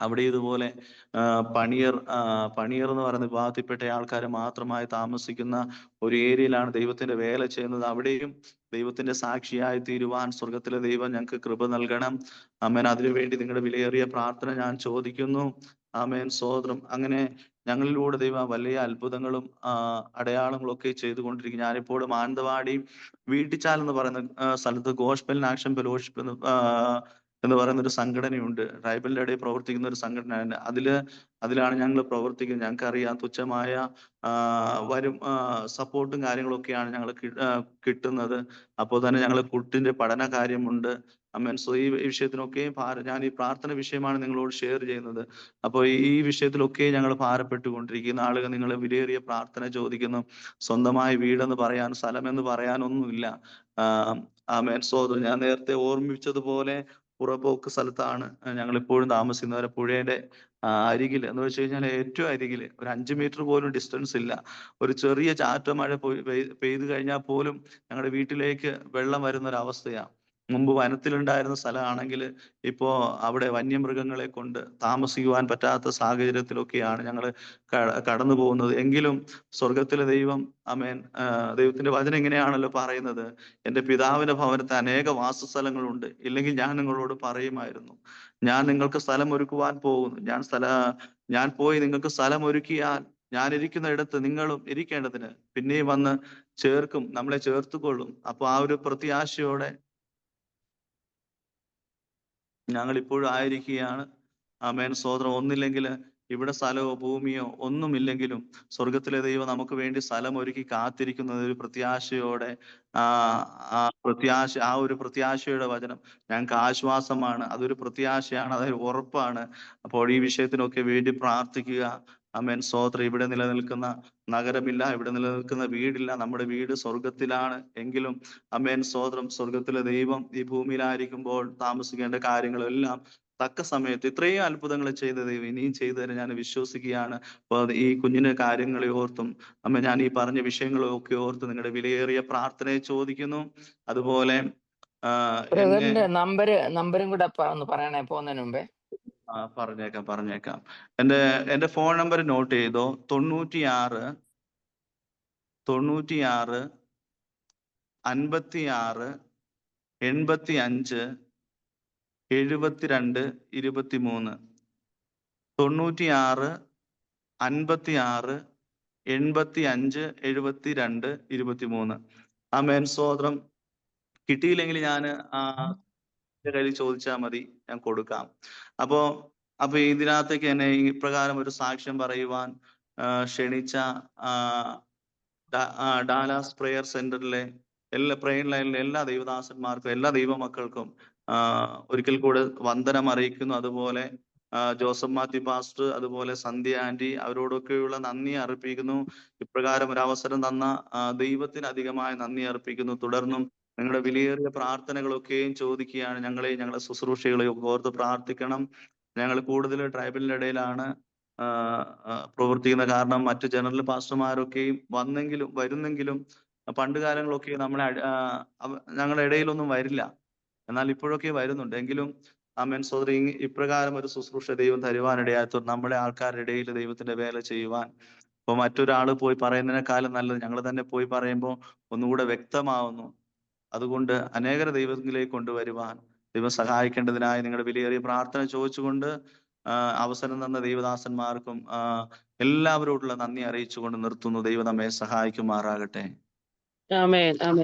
അവിടെ ഇതുപോലെ പണിയർ എന്ന് പറയുന്ന വിഭാഗത്തിൽപ്പെട്ട ആൾക്കാർ മാത്രമായി താമസിക്കുന്ന ഒരു ഏരിയയിലാണ് ദൈവത്തിന്റെ വേല ചെയ്യുന്നത്. അവിടെയും ദൈവത്തിന്റെ സാക്ഷിയായി തീരുവാൻ സ്വർഗത്തിലെ ദൈവം ഞങ്ങൾക്ക് കൃപ നൽകണം. അതിനുവേണ്ടി നിങ്ങളുടെ വിലയേറിയ പ്രാർത്ഥന ഞാൻ ചോദിക്കുന്നു. സ്തോത്രം. അങ്ങനെ ഞങ്ങളിലൂടെ ദൈവം വലിയ അത്ഭുതങ്ങളും അടയാളങ്ങളും ഒക്കെ ചെയ്തുകൊണ്ടിരിക്കും. ഞാനിപ്പോൾ മാനന്തവാടി വീട്ടിച്ചാൽ എന്ന് പറയുന്ന സ്ഥലത്ത് ഗോസ്പൽ ആക്ഷൻ ഫെലോഷിപ്പ് എന്ന് പറയുന്ന ഒരു സംഘടനയുണ്ട്. ട്രൈബലിന്റെ ഇടയിൽ പ്രവർത്തിക്കുന്ന ഒരു സംഘടന. അതിലാണ് ഞങ്ങൾ പ്രവർത്തിക്കുന്നത്. ഞങ്ങൾക്കറിയാം, തുച്ഛമായ സപ്പോർട്ടും കാര്യങ്ങളൊക്കെയാണ് ഞങ്ങൾ കിട്ടുന്നത്. അപ്പോൾ തന്നെ ഞങ്ങൾ കുട്ടിന്റെ പഠന കാര്യമുണ്ട്. അമേൻ. സോ ഈ വിഷയത്തിനൊക്കെയും ഞാൻ ഈ പ്രാർത്ഥന വിഷയമാണ് നിങ്ങളോട് ഷെയർ ചെയ്യുന്നത്. അപ്പോൾ ഈ വിഷയത്തിലൊക്കെ ഞങ്ങൾ ഭാരപ്പെട്ടുകൊണ്ടിരിക്കുന്ന ആളുകൾ നിങ്ങൾ വിലയേറിയ പ്രാർത്ഥന ചോദിക്കുന്നു. സ്വന്തമായി വീടെന്ന് പറയാൻ, സ്ഥലമെന്ന് പറയാനൊന്നുമില്ല. ആമേൻ. സ്തോത്രം. ഞാൻ നേരത്തെ ഓർമ്മിപ്പിച്ചതുപോലെ പുറമ്പോക്ക് സ്ഥലത്താണ് ഞങ്ങൾ ഇപ്പോഴും താമസിക്കുന്നത്. പുഴയുടെ അരികിൽ എന്ന് വെച്ച് കഴിഞ്ഞാൽ ഏറ്റവും അരികിൽ ഒരു 5 മീറ്റർ പോലും ഡിസ്റ്റൻസ് ഇല്ല. ഒരു ചെറിയ ചാറ്റമഴ പെയ്തു കഴിഞ്ഞാൽ പോലും ഞങ്ങളുടെ വീട്ടിലേക്ക് വെള്ളം വരുന്ന ഒരു അവസ്ഥയാണ്. മുമ്പ് വനത്തിലുണ്ടായിരുന്ന സ്ഥലമാണെങ്കിൽ ഇപ്പോ അവിടെ വന്യമൃഗങ്ങളെ കൊണ്ട് താമസിക്കുവാൻ പറ്റാത്ത സാഹചര്യത്തിലൊക്കെയാണ് ഞങ്ങൾ കടന്നു പോകുന്നത്. എങ്കിലും സ്വർഗത്തിലെ ദൈവം ആമേൻ, ദൈവത്തിന്റെ വചനം ഇങ്ങനെയാണല്ലോ പറയുന്നത്, എന്റെ പിതാവിന്റെ ഭവനത്തിൽ അനേക വാസസ്ഥലങ്ങളുണ്ട്, ഇല്ലെങ്കിൽ ഞാൻ നിങ്ങളോട് പറയുമായിരുന്നു. ഞാൻ നിങ്ങൾക്ക് സ്ഥലം ഒരുക്കുവാൻ പോകുന്നു. ഞാൻ പോയി നിങ്ങൾക്ക് സ്ഥലം ഒരുക്കിയാൽ ഞാൻ ഇരിക്കുന്ന ഇടത്ത് നിങ്ങളും ഇരിക്കേണ്ടതിന് പിന്നെയും വന്ന് ചേർക്കും, നമ്മളെ ചേർത്തുകൊള്ളും. അപ്പൊ ആ ഒരു പ്രത്യാശയോടെ ഞങ്ങൾ ഇപ്പോഴും ആയിരിക്കുകയാണ്. ആമേൻ. സ്തോത്രം. ഒന്നില്ലെങ്കിൽ ഇവിടെ സ്ഥലമോ ഭൂമിയോ ഒന്നുമില്ലെങ്കിലും സ്വർഗത്തിലെ ദൈവം നമുക്ക് വേണ്ടി സ്ഥലം ഒരുക്കി കാത്തിരിക്കുന്നത് ഒരു പ്രത്യാശയോടെ, ആ ഒരു പ്രത്യാശയുടെ വചനം ഞങ്ങൾക്ക് ആശ്വാസമാണ്. അതൊരു പ്രത്യാശയാണ്, അതൊരു ഉറപ്പാണ്. അപ്പോൾ ഈ വിഷയത്തിനൊക്കെ വേണ്ടി പ്രാർത്ഥിക്കുക. ആമേൻ. സ്തോത്രം. ഇവിടെ നിലനിൽക്കുന്ന നഗരമില്ല, ഇവിടെ നിലനിൽക്കുന്ന വീടില്ല, നമ്മുടെ വീട് സ്വർഗത്തിലാണ്. എങ്കിലും ആമേൻ. സ്തോത്രം. സ്വർഗത്തിലെ ദൈവം ഈ ഭൂമിയിലായിരിക്കുമ്പോൾ താമസിക്കേണ്ട കാര്യങ്ങളെല്ലാം തക്ക സമയത്ത് ഇത്രയും അത്ഭുതങ്ങൾ ചെയ്ത ദൈവം ഇനിയും ചെയ്തു തരാൻ ഞാൻ വിശ്വസിക്കുകയാണ്. അപ്പോൾ ഈ കുഞ്ഞിന്റെ കാര്യങ്ങളെ ഓർത്തും ഞാൻ ഈ പറഞ്ഞ വിഷയങ്ങളൊക്കെ ഓർത്ത് നിങ്ങളുടെ വിലയേറിയ പ്രാർത്ഥനയെ ചോദിക്കുന്നു. അതുപോലെ ബ്രദറിന്റെ നമ്പരും കൂടെ ഒന്ന് പറയണേ പോകുന്നതിന് മുമ്പേ. പറഞ്ഞേക്കാം. എന്റെ ഫോൺ നമ്പർ നോട്ട് ചെയ്തോ. 96 56 56 85 72 23. 96 56 85 72 23. ആമേൻ. സ്തോത്രം. കിട്ടിയില്ലെങ്കിൽ ഞാൻ കയ്യിൽ ചോദിച്ചാൽ മതി, ഞാൻ കൊടുക്കാം. അപ്പോ ഇതിനകത്തേക്ക് എന്നെ ഇപ്രകാരം ഒരു സാക്ഷ്യം പറയുവാൻ ക്ഷണിച്ച ഡാലാസ് പ്രേയർ സെന്ററിലെ എല്ലാ പ്രേയർ ലൈനിലെ എല്ലാ ദൈവദാസന്മാർക്കും, എല്ലാ ദൈവമക്കൾക്കും ഒരിക്കൽ കൂടെ വന്ദനം അറിയിക്കുന്നു. അതുപോലെ ജോസഫ് മാത്യു പാസ്റ്റർ, അതുപോലെ സന്ധ്യ ആന്റി, അവരോടൊക്കെയുള്ള നന്ദി അർപ്പിക്കുന്നു. ഇപ്രകാരം ഒരു അവസരം തന്ന ദൈവത്തിന് അധികമായ നന്ദി അർപ്പിക്കുന്നു. തുടർന്നും നിങ്ങളുടെ വിലയേറിയ പ്രാർത്ഥനകളൊക്കെയും ചോദിക്കുകയാണ്. ഞങ്ങളുടെ ശുശ്രൂഷകളെ ഓർത്ത് പ്രാർത്ഥിക്കണം. ഞങ്ങൾ കൂടുതൽ ട്രൈബലിന്റെ ഇടയിലാണ് പ്രവർത്തിക്കുന്നത്. കാരണം മറ്റു ജനറൽ പാസ്റ്റർമാരൊക്കെയും വരുന്നെങ്കിലും പണ്ട് കാലങ്ങളൊക്കെ ഞങ്ങളുടെ ഇടയിലൊന്നും വരില്ല. എന്നാൽ ഇപ്പോഴൊക്കെ വരുന്നുണ്ട്. എങ്കിലും ആമേൻ. സോദരി, ഇപ്രകാരം ഒരു ശുശ്രൂഷ ദൈവം തരുവാനിടയായി നമ്മുടെ ആൾക്കാരുടെ ഇടയിൽ ദൈവത്തിന്റെ വേല ചെയ്യുവാൻ. ഇപ്പൊ മറ്റൊരാൾ പോയി പറയുന്നതിനേക്കാളും നല്ലത് ഞങ്ങൾ തന്നെ പോയി പറയുമ്പോൾ ഒന്നുകൂടെ വ്യക്തമാവുന്നു. അതുകൊണ്ട് അനേകരെ ദൈവത്തിലേക്ക് കൊണ്ടുവരുവാൻ ദൈവം സഹായിക്കേണ്ടതിനായി നിങ്ങളുടെ വിലയേറിയ പ്രാർത്ഥന ചോദിച്ചുകൊണ്ട് അവസരം തന്ന ദൈവദാസന്മാർക്കും എല്ലാവരോടുള്ള നന്ദി അറിയിച്ചുകൊണ്ട് നിർത്തുന്നു. ദൈവം നമ്മെ സഹായിക്കുമാറാകട്ടെ. ആമേൻ.